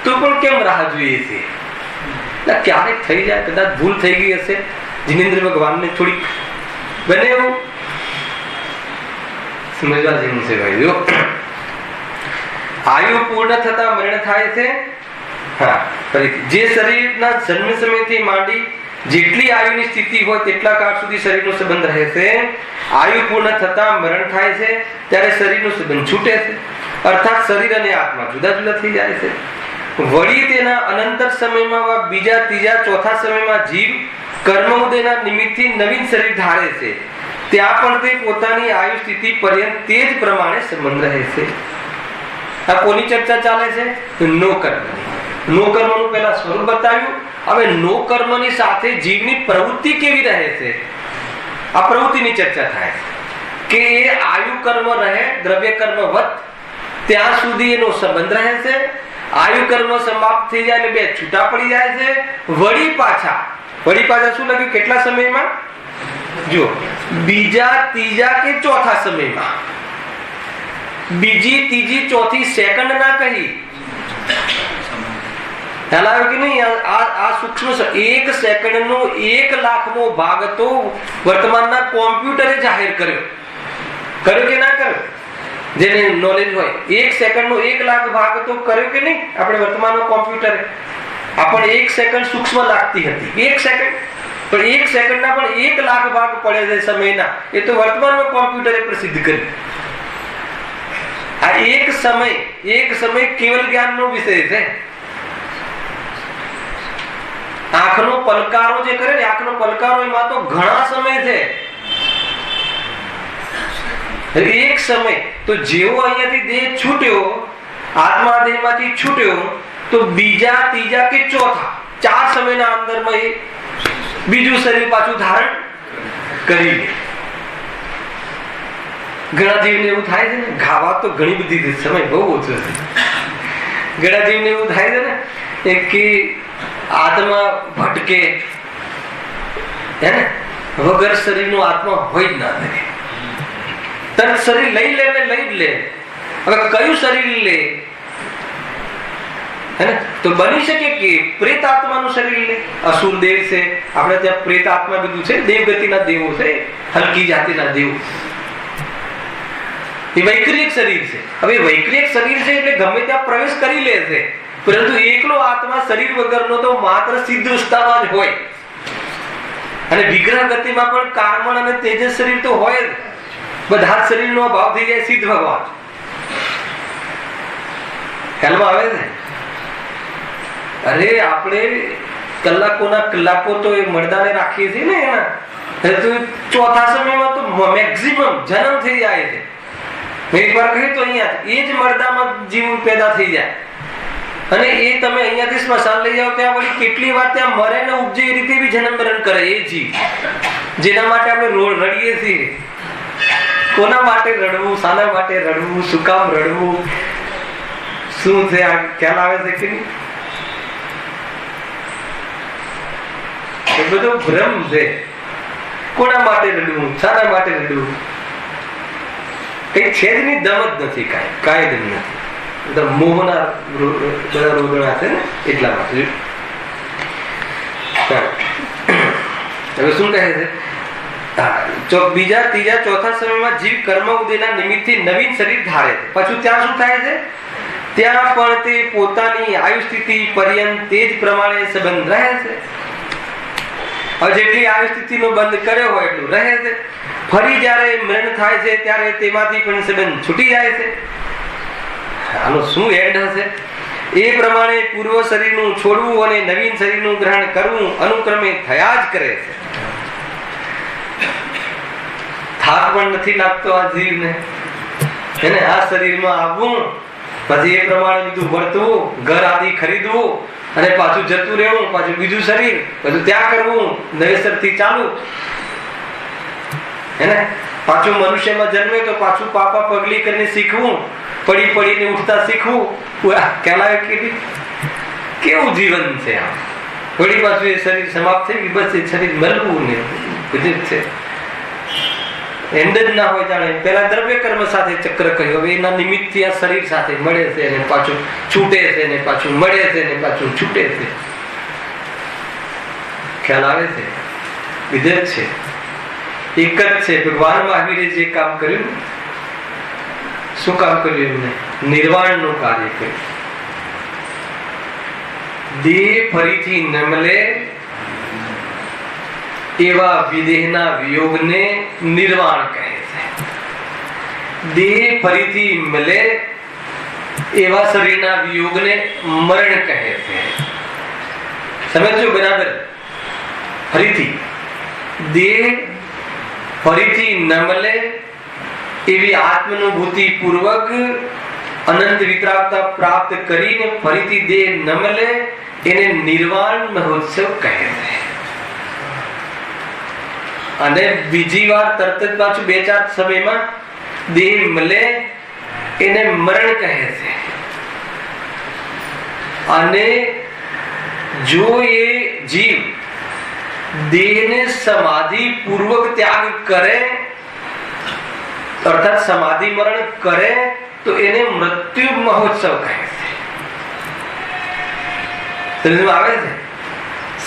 Speaker 1: તો પણ કેમ રાહ જોઈએ છે? ક્યારેક થઈ જાય, કદાચ ભૂલ થઈ ગઈ હશે, જિનેન્દ્ર ભગવાનને થોડીક બને એવું સમજવા જેવું છે ભાઈ. આયુ પૂર્ણ થતા મરણ થાય છે. હા, જે શરીરના જન્મ સમયથી માંડી જેટલી આયુની સ્થિતિ હોય તેટલા કાળ સુધી શરીરનો સંબંધ રહે છે. આયુ પૂર્ણ થતા મરણ થાય છે ત્યારે શરીરનો સંબંધ છૂટે છે, અર્થાત શરીર અને આત્મા જુદા જુદા થઈ જાય છે. વળી તેના અનંતર સમયમાં બીજા ત્રીજા ચોથા સમયમાં જીવ કર્મ ઉદયના નિમિત્તથી નવીન શરીર ધારે છે. ત્યાં પણ તે પોતાની આયુ સ્થિતિ પર્યંત તે જ પ્રમાણે સંબંધ રહે છે. આ કોની ચર્ચા ચાલે છે? નો કર્મની. નો કર્મનું પહેલા સ્વરૂપ બતાવ્યું. હવે નો કર્મની સાથે જીવની પ્રવૃત્તિ કેવી રહે છે, આ પ્રવૃત્તિની ચર્ચા થાય કે એ આયુ કર્મ રહે, દ્રવ્ય કર્મ વત, ત્યાં સુધી એનો સંબંધ રહે છે. આયુ કર્મ સમાપ્ત થઈ જાય એટલે બે છૂટા પડી જાય છે. વળી પાછા શું લખ્યું? કેટલા સમયમાં? જો, બીજા ત્રીજા કે ચોથા સમયમાં. બીજી ત્રીજી ચોથી સેકન્ડ ના કહી. ખ્યાલ આવ્યો કે નહીં? આ સૂક્ષ્મ એક સેકન્ડ નો 1,00,000મો ભાગ તો વર્તમાનના કોમ્પ્યુટરે જાહેર કર્યો કે ના કર્યો? જેને નોલેજ હોય, 1 સેકન્ડનો 1,00,000 ભાગ તો કર્યો કે નહીં આપણે વર્તમાનનો કોમ્પ્યુટરે? આપણને 1 સેકન્ડ સૂક્ષ્મ લાગતી હતી, 1 સેકન્ડ, પણ 1 સેકન્ડના પણ 1,00,000 ભાગ પડે છે સમયના. એ તો વર્તમાનનો કોમ્પ્યુટરે પ્રસિદ્ધ કર્યું. આ એક સમય કેવલ જ્ઞાનનો વિષય છે. આંખનો પલકારો જે કરે ને, આંખનો પલકારો એમાં તો ઘણા સમય છે. એક સમય તો જેવો અહીંયાથી દેહ છૂટ્યો, આત્મા દેહમાંથી છૂટ્યો, તો બીજા ત્રીજા કે ચોથા 4 સમયના અંદરમાં એ બીજું શરીર પાછું ધારણ કરી લે. ઘણા જીવને એવું થાય છે ને, ગાવા તો ઘણી બધી સમય બહુ ઓછો છે. ઘણા જીવને એવું થાય છે ને કે આત્મા ભટકે, હે ને, વગર શરીરનો આત્મા હોય જ ના થાય. તરત શરીર લઈ લે ને લઈ જ લે. હવે કયું શરીર લે? હે ને, તો બની શકે કે પ્રેત આત્માનું શરીર લે. અસુર દેવ છે, આપણે ત્યાં પ્રેત આત્મા બધું છે, દેવગતિના દેવો છે, હલકી જાતિના દેવો. એ વૈક્રિયક શરીર છે. હવે વૈક્રિયક શરીર છે એટલે ગમે ત્યાં પ્રવેશ કરી લે છે, પરંતુ એકલો આત્મા શરીર વગરનો તો માત્ર સિદ્ધ અવસ્થામાં જ હોય. અને વિગ્રહ ગતિમાં પણ કાર્મણ અને તેજસ શરીર તો હોય જ. બધા જ શરીરનો અભાવ થઈ જાય સિદ્ધ ભગવાન. ખ્યાલમાં આવે છે? અરે આપણે કલાકોના કલાકો તો એ મરદાને રાખીએ છીએ ને, એના તો ચોથા સમયમાં તો મેક્સિમમ જન્મ થઈ જાય છે. મેં એક વાર કહ્યું તો અહીંયા એ જ મરદામાં જીવ પેદા થઈ જાય. અને એ તમે અહીંયાથી સ્મશાન લઈ જાઓ ત્યાં વળી કેટલી વાર ત્યાં મરે ને ઉપજે એ રીતે બી જન્મ મરણ કરે એ જીવ, જેના માટે આપણે રડીએ છીએ. કોના માટે રડવું, શાના માટે રડવું, શું કામ રડવું, શું છે આ ખ્યાલ આવે છે કે નહીં? એ બધો ભ્રમ છે. કોના માટે રડવું, શાના માટે રડવું, કઈ છે જ નહીં. દમ જ નથી, કાંઈ જ નથી. મોહના બધા રોદણા છે ને એટલા માટે. હવે શું કહે છે? બીજા ત્રીજા ચોથા સમયમાં જીવ કર્મ ઉદયના નિમિત્તથી નવીન શરીર ધારે છે. પછી ત્યાં શું થાય છે? ત્યાં પણ તે પોતાની આયુ સ્થિતિ પર્યંત તે જ પ્રમાણે સંબંધ રહે છે. હવે જેટલી આયુ સ્થિતિનો બંધ કર્યો હોય એટલું રહે છે. ફરી જ્યારે મરણ થાય છે ત્યારે તેમાંથી પણ સંબંધ છૂટી જાય છે. આનો શું એન્ડ હશે? એ પ્રમાણે પૂર્વ શરીરનું છોડવું અને નવીન શરીરનું ગ્રહણ કરવું અનુક્રમે થયા જ કરે છે. થાક પણ નથી લાગતો આ જીવને, એને આ શરીરમાં આવવું, પછી એ પ્રમાણે બીજું વર્તવું, ઘર આદિ ખરીદવું અને પાછું જતું રહેવું, પાછું બીજું શરીર, બધું ત્યાં કરવું, નવેસરથી ચાલુ. એને પાછું મનુષ્યમાં જન્મે તો પાછું પાપા પગલી કરીને શીખવું, પડી પડીને ઉઠતા શીખવું. કહેવાય કેવું જીવન છે આ! વળી પાછું એ શરીર સમાપ્ત થઈ ગયું, બસ એ શરીર મરવું ને બધું છે. એન્ડ જ ના હોય. જાણે પેલા દ્રવ્ય કર્મ સાથે ચક્ર કહ્યું, હવે એના નિમિત્તથી આ શરીર સાથે મળે છે ને પાછું છૂટે છે ને પાછું મળે છે ને પાછું છૂટે છે. ખ્યાલ આવે છે? વિધેય છે, એક જ છે. ભગવાન મહાવીરે જે કામ કર્યું, શું કામ કર્યું? એમને નિર્વાણનું કાર્ય કર્યું. દેહ ફરીથી ન મળે એવા વિદેહના વિયોગને નિર્વાણ કહે છે. દેહ ફરીથી મળે એવા શરીરના વિયોગને મરણ કહે છે. સમજો બરાબર? ફરીથી દેહ ફરીથી ન મળે એવી આત્માનુભૂતિ પૂર્વક અનંત વિતરાગતા પ્રાપ્ત કરીને ફરીથી દેહ ન મળે એને નિર્વાણ મહોત્સવ કહે છે. અને બીજી વાર તરત જ પાછું 2-4 સમયમાં દેહ મળે એને મરણ કહે છે. અને જો એ જીવ દેહને સમાધિ પૂર્વક ત્યાગ કરે, અર્થાત સમાધિ મરણ કરે, તો એને મૃત્યુ મહોત્સવ કહે છે. આવે છે?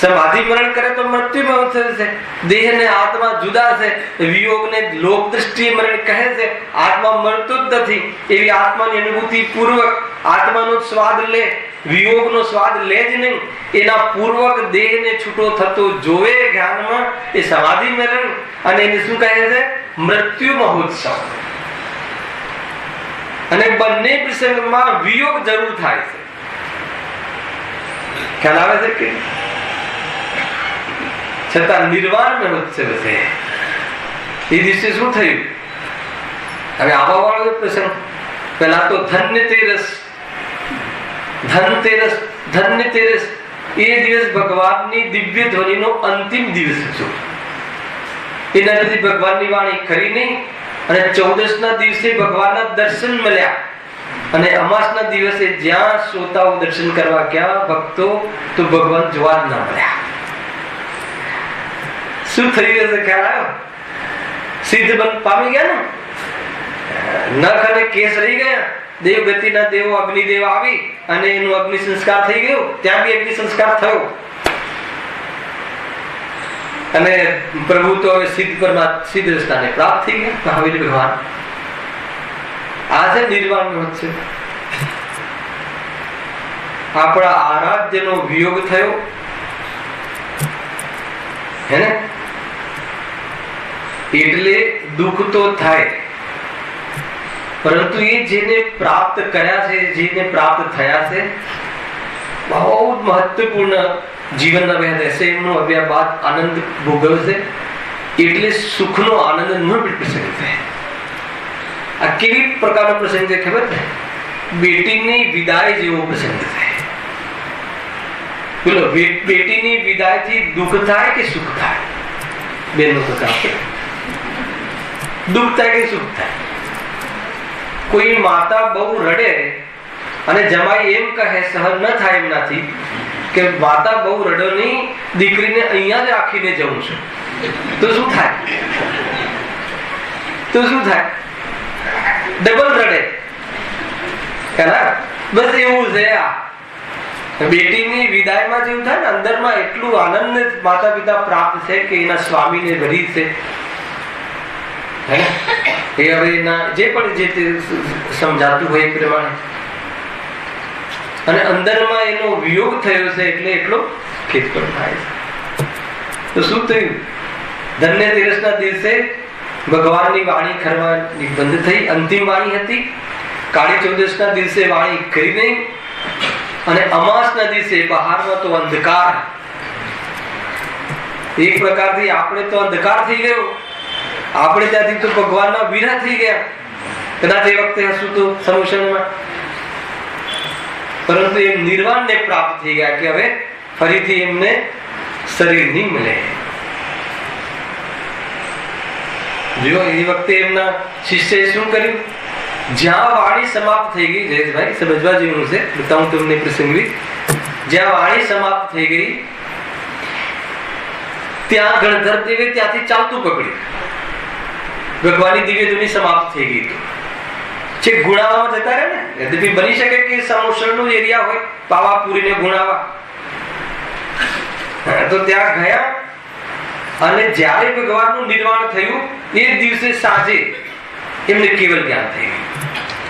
Speaker 1: સમાધિ મરણ કરે તો મૃત્યુ મહોત્સવ છે. દેહ ને આત્મા જુદા છે. વિયોગ ને લોક દ્રષ્ટિએ મરણ કહે છે. આત્મા મરતો જ નથી. એવી આત્માની અનુભૂતિ પૂર્વક આત્માનો સ્વાદ લે, વિયોગનો સ્વાદ લે જ નહીં, એના પૂર્વક દેહને છૂટો થતો જોવે જ્ઞાનમાં, એ સમાધિ મરણ. અને એને શું કહે છે? મૃત્યુ મહોત્સવ. અને બંને પ્રસંગમાં વિયોગ જરૂર થાય છે. ખ્યાલ આવે છે કે? છતાં નિર્વાણ મહોત્સવ છે. એ દિવસે શું થયું? હવે આવા વાળો પ્રસંગ. પેલા તો ધન્યતેરસ, ધન્યતેરસ એ દિવસ ભગવાનની દિવ્ય ધ્વનિનો અંતિમ દિવસ હતો. એના પછી ભગવાનની વાણી ખરી નહીં. અને 14 ના દિવસે ભગવાનના દર્શન મળ્યા. અને અમાસના દિવસે જ્યાં શ્રોતાઓ દર્શન કરવા ગયા ભક્તો, તો ભગવાન જોવા જ ના મળ્યા. શું થયું હશે ખ્યાલ આવ્યો? સિદ્ધ બંધ પામી ગયા ને, નખ અને કેસ રહી ગયા. દેવગતિના દેવો અગ્નિદેવ આવી અને એનું અગ્નિ સંસ્કાર થઈ ગયો. ત્યાં બી અગ્નિ સંસ્કાર થયો અને પ્રભુ તો હવે સિદ્ધ રસ્તાને પ્રાપ્ત થઈ ગયા. મહાવીર ભગવાન આજે નિર્વાણ છે. આપણા આરાધ્યનો વિયોગ થયો હે ને, એટલે દુઃખ તો થાય, પરંતુ એ જેને પ્રાપ્ત કર્યા છે, જેને પ્રાપ્ત થયા છે, બહુ મહત્વપૂર્ણ જીવનના વ્યાજ હશે. એમનો અભ્યા બાદ આનંદ ભોગવશે, એટલે સુખનો આનંદ ન પ્રસંગ થાય. આ કેવી પ્રકારનો પ્રસંગ છે ખબર છે? બેટીની વિદાય જેવો પ્રસંગ થાય. બોલો, બેટીની વિદાયથી દુઃખ થાય કે સુખ થાય? બેનો પ્રકાર દુઃખ થાય કે સુખ થાય? કોઈ માતા બહુ રડે અને જમાઈ એમ કહે, સહન ન થાય એમનાથી, કે માતા બહુ રડો નહીં, દીકરીને અહીંયા જ રાખીને જવું છું, તો શું થાય? તો શું થાય? ડબલ રડે. બસ એવું છે. આ બેટીની વિદાયમાં જેવું થાય ને, અંદરમાં એટલું આનંદ માતા પિતા પ્રાપ્ત છે કે એના સ્વામીને ભરી છે. એ હવે એના જે પણ જે સમજાતું હોય એ પ્રમાણે, અને અંદરમાં એનો વિયોગ થયો છે એટલે એટલો ખેદ પણ થાય છે. તો શું થયું? ધન્ય તેરસના દિવસે ભગવાનની વાણી ખરવાની બંધ થઈ. અંતિમ વાણી હતી. કાળી ચૌદશના દિવસે વાણી કરી નહીં, અને અમાસના દિવસે બહારમાં તો અંધકાર. એક પ્રકારથી આપણે તો અંધકાર થઈ ગયો, આપણે ત્યાંથી તો ભગવાનના વિરહ થઈ ગયા. કદાચ એ વખતે હશું તો સમુષણમાં, પરંતુ એમ નિર્વાણને પ્રાપ્ત થઈ ગયા કે હવે ફરીથી એમને શરીર નહીં મળે. જો એ વખતે એમના શિષ્યએ શું કર્યું? જ્યાં વાણી સમાપ્ત થઈ ગઈ, જયેશભાઈ સમજવા જેવું છે, બતાવું તમને પ્રસંગી. જ્યાં વાણી સમાપ્ત થઈ ગઈ ત્યાં ગણધર દેવે ત્યાંથી ચાલતું પકડ્યું. ભગવાનની દિવ્ય ધુની સમાપ્ત થઈ ગઈ છે. ગુણાવામાં જતા રહે ને, યદ્યપિ બની શકે કે સમોષણનું એરિયા હોય, પાવાપુરીને ગુણાવા, તો ત્યાં ગયા. અને જ્યારે ભગવાનનું નિર્વાણ થયું એ દિવસે સાંજે એમને કેવલ જ્ઞાન થઈ ગયું.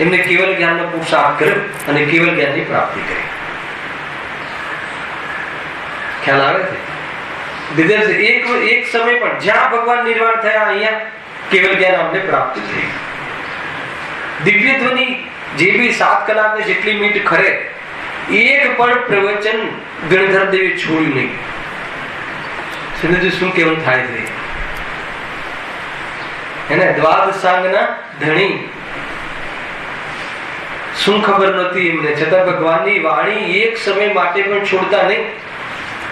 Speaker 1: એમને કેવલ જ્ઞાનનો પુરુષાર્થ કર્યો અને કેવલ જ્ઞાનની પ્રાપ્તિ કરી. ખ્યાલ આવે છે? એક સમય પણ જ્યાં ભગવાન નિર્વાણ થયા અહીંયા કેવલ જ્ઞાન અમને પ્રાપ્ત થઈ. દિવ્ય ધ્વનિ જે બી 7 કલાકને જેટલી મિનિટ ખરે, એક પણ પ્રવચન ગણધર દેવે છોડ્યું નહીં. શું કેવું થાય છે એને? દ્વાદશાંગના ધણી શું ખબર નહોતી એમને, છતાં ભગવાનની વાણી એક સમય માટે પણ છોડતા નહીં.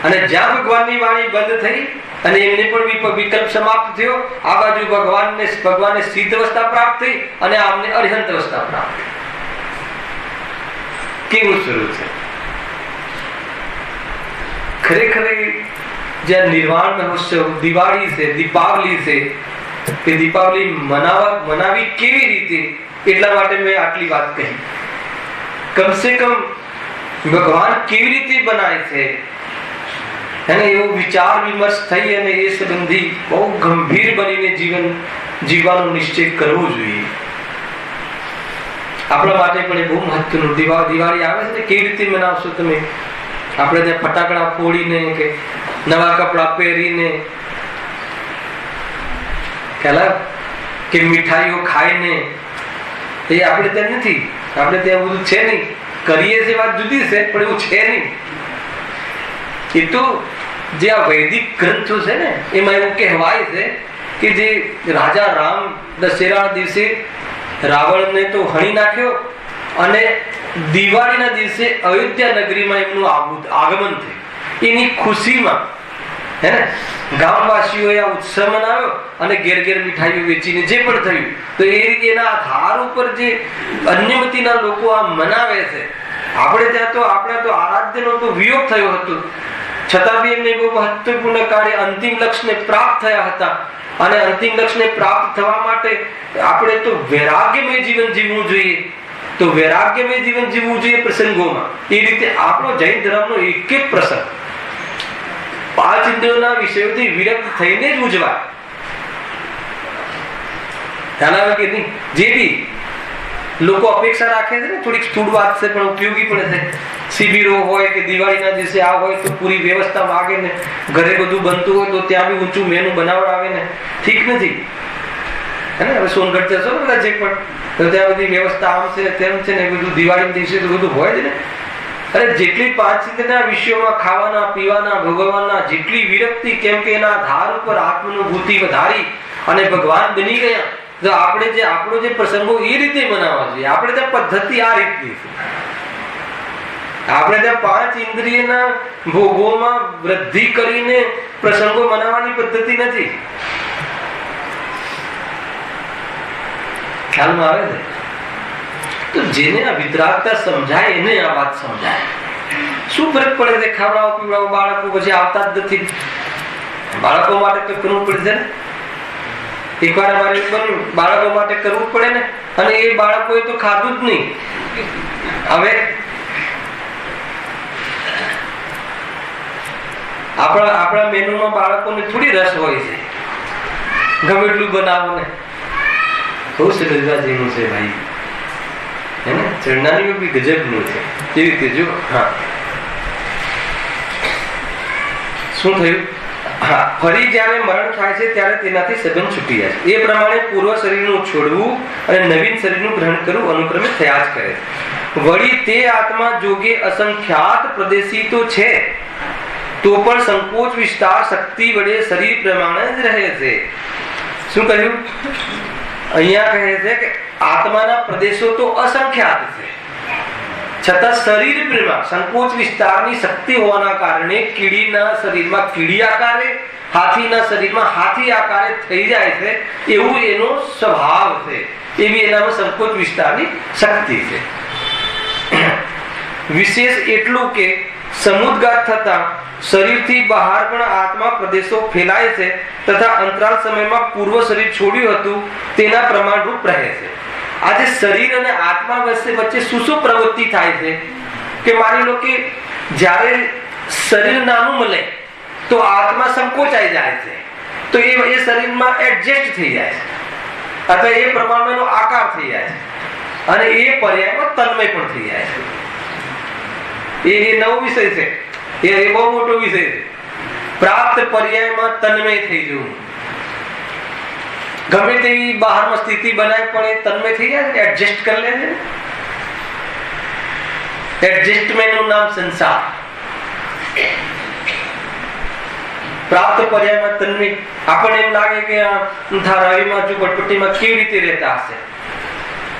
Speaker 1: અને જ્યાં ભગવાનની વાણી બંધ થઈ અને એમને પણ વિકલ્પ સમાપ્ત થયો, આ બાજુ ભગવાનને સિદ્ધ અવસ્થા પ્રાપ્ત થઈ અને આમને અરિહંત અવસ્થા પ્રાપ્ત થઈ. કેવું સ્વરૂપ છે ખરેખર! જ્યાં નિર્વાણ મહોત્સવ, દિવાળી છે, દીપાવલી છે, એ દીપાવલી મનાવી કેવી રીતે, એટલા માટે મેં આટલી વાત કહી. કમસે કમ ભગવાન કેવી રીતે બનાય છે અને એવો વિચાર વિમર્શ થઈ અને એ સંબંધી બહુ ગંભીર બનીને જીવન જીવવાનો નિશ્ચય કરવો જોઈએ. આપણા માટે પણ એ બહુ મહત્વનું. દિવાળી આવે છે ને, કેવી રીતે મનાવશો તમે? આપણે ત્યાં ફટાકડા ફોડીને કે નવા કપડા પહેરીને, કે મીઠાઈઓ ખાઈને, એ આપણે ત્યાં નથી. આપણે ત્યાં બધું છે નહીં. કરીએ છીએ વાત જુદી છે, પણ એવું છે નહીં. એ તો જે આ વૈદિક ગ્રંથો છે ને, એમાં એવું કહેવાય છે કે જે રાજા રામ દશેરાના દિવસે રાવણને તો હણી નાખ્યો અને દિવાળીના દિવસે અયોધ્યા નગરીમાં એમનું આગમન થયું. એની ખુશીમાં હે ને? ગામવાસીઓએ આ ઉત્સવ મનાવ્યો અને ઘેર ઘેર મીઠાઈઓ વેચીને જે પણ થયું, તો એ રીતે એના આધાર ઉપર જે અન્યમતીના લોકો આ મનાવે છે. આપણે ત્યાં તો આરાધ્યનો તો વિયોગ થયો હતો, છતાં બી એમને બહુ મહત્વપૂર્ણ કાર્ય અંતિમ લક્ષ્યને પ્રાપ્ત થયા હતા. અને અંતિમ લક્ષ્યને પ્રાપ્ત થવા માટે આપણે તો વૈરાગ્યમય જીવન જીવવું જોઈએ. તો વૈરાગ્યમય જીવન જીવવું જોઈએ પ્રસંગોમાં. એ રીતે આપણો જૈન ધર્મનો એક એક પ્રસંગ 5 ઇન્દ્રિયોના વિષયોથી વિરક્ત થઈને જ ઉજવાય. ખ્યાલ આવે કે નહીં? જે બી લોકો અપેક્ષા રાખે છે ને, થોડીક સ્થૂળ વાત છે પણ ઉપયોગી પણ છે. શિબિરો હોય કે દિવાળીના દિવસે આ હોય તો પૂરી વ્યવસ્થા માગે ને, ઘરે બધું બનતું હોય તો ત્યાં બી ઊંચું મેનુ બનાવડાવે ને, ઠીક નથી હે ને? હવે સોનગઢ જશો ને બધા જે પણ, તો ત્યાં બધી વ્યવસ્થા આમ છે તેમ છે ને, બધું દિવાળીના દિવસે તો બધું હોય જ ને. અરે જેટલી 5 ઇન્દ્રિયના વિષયોમાં ખાવાના પીવાના ભોગવવાના જેટલી વિરક્તિ, કેમ કે એના આધાર ઉપર આત્માનુભૂતિ વધારી અને ભગવાન બની ગયા. તો આપણે જે આપણો જે પ્રસંગો એ રીતે મનાવવા જોઈએ. આપણે ત્યાં પદ્ધતિ આ રીતની છે. આપણે ત્યાં 5 ઇન્દ્રિયના ભોગોમાં વૃદ્ધિ કરીને પ્રસંગો મનાવવાની પદ્ધતિ નથી. ખ્યાલમાં આવે છે? તો જેને આ વિતરાગતા સમજાય એને આ વાત સમજાય. શું ફરક પડે છે? ખાવડાવો પીવડાવો, બાળકો પછી આવતા જ નથી. બાળકો માટે તો કરવું પડશે ને. એકવાર અમારે બન્યું, બાળકો માટે કરવું પડે ને, અને એ બાળકોએ તો ખાધું જ નહીં. હવે આપણા મેનુમાં બાળકોને થોડી રસ હોય છે. ગમે એટલું બનાવો ને, બહુ સમજવા જેવું છે ભાઈ, હે ને? ચરણાની બી ગજબનું છે. એ રીતે જો. હા, શું થયું? હા, ફરી જ્યારે મરણ થાય છે ત્યારે તેનાથી સબંધ છૂટી જાય છે. એ પ્રમાણે પૂર્વ શરીરનું છોડવું અને નવીન શરીરનું ગ્રહણ કરવું અનુક્રમે થયા જ કરે છે. વળી તે આત્મા જોગે અસંખ્યાત પ્રદેશી તો છે, તો પણ સંકોચ વિસ્તાર શક્તિ વડે શરીર પ્રમાણે જ રહે છે. શું કહ્યું? અહીંયા કહે છે કે આત્માના પ્રદેશો તો અસંખ્યાત છે, છતાં શરીર પ્રેમા સંકોચ વિસ્તારની શક્તિ હોવાના કારણે કીડીના શરીરમાં કીડી આકારે, હાથીના શરીરમાં હાથી આકારે થઈ જાય છે. એવું એનો સ્વભાવ છે. એવી એનામાં સંકોચ વિસ્તારની શક્તિ છે. વિશેષ એટલું કે સમુદ્ઘાત થતા શરીરથી બહાર પણ આત્મા પ્રદેશો ફેલાય છે, તથા અંતરાલ સમયમાં પૂર્વ શરીર છોડ્યું હતું તેના પ્રમાણરૂપ રહે છે. આજે શરીર અને આત્મા વચ્ચે શું પ્રવૃત્તિ થાય છે કે માની લો કે જ્યારે શરીર નાનું મળે તો આત્મા સંકોચાઈ જાય છે, તો એ શરીરમાં એડજસ્ટ થઈ જાય છે, અથવા એ પ્રમાણનો આકાર થઈ જાય છે, અને એ પર્યાયમાં તન્મય પણ થઈ જાય છે. એ નવો વિષય છે. એ બહુ મોટો વિષય છે. પ્રાપ્ત પર્યાયમાં તન્મય થઈ જવું. ગમે તેવી બહારમાં સ્થિતિ બનાવી પણ એ તન્મય થઈ જાય છે, એડજસ્ટ કરી લે છે. એડજસ્ટમેન્ટનું નામ સંસાર. પ્રાપ્ત પર્યાયમાં તન્મય. આપણને એમ લાગે કે ધારાવીમાં ઝુંપડપટ્ટીમાં કેવી રીતે રહેતા હશે,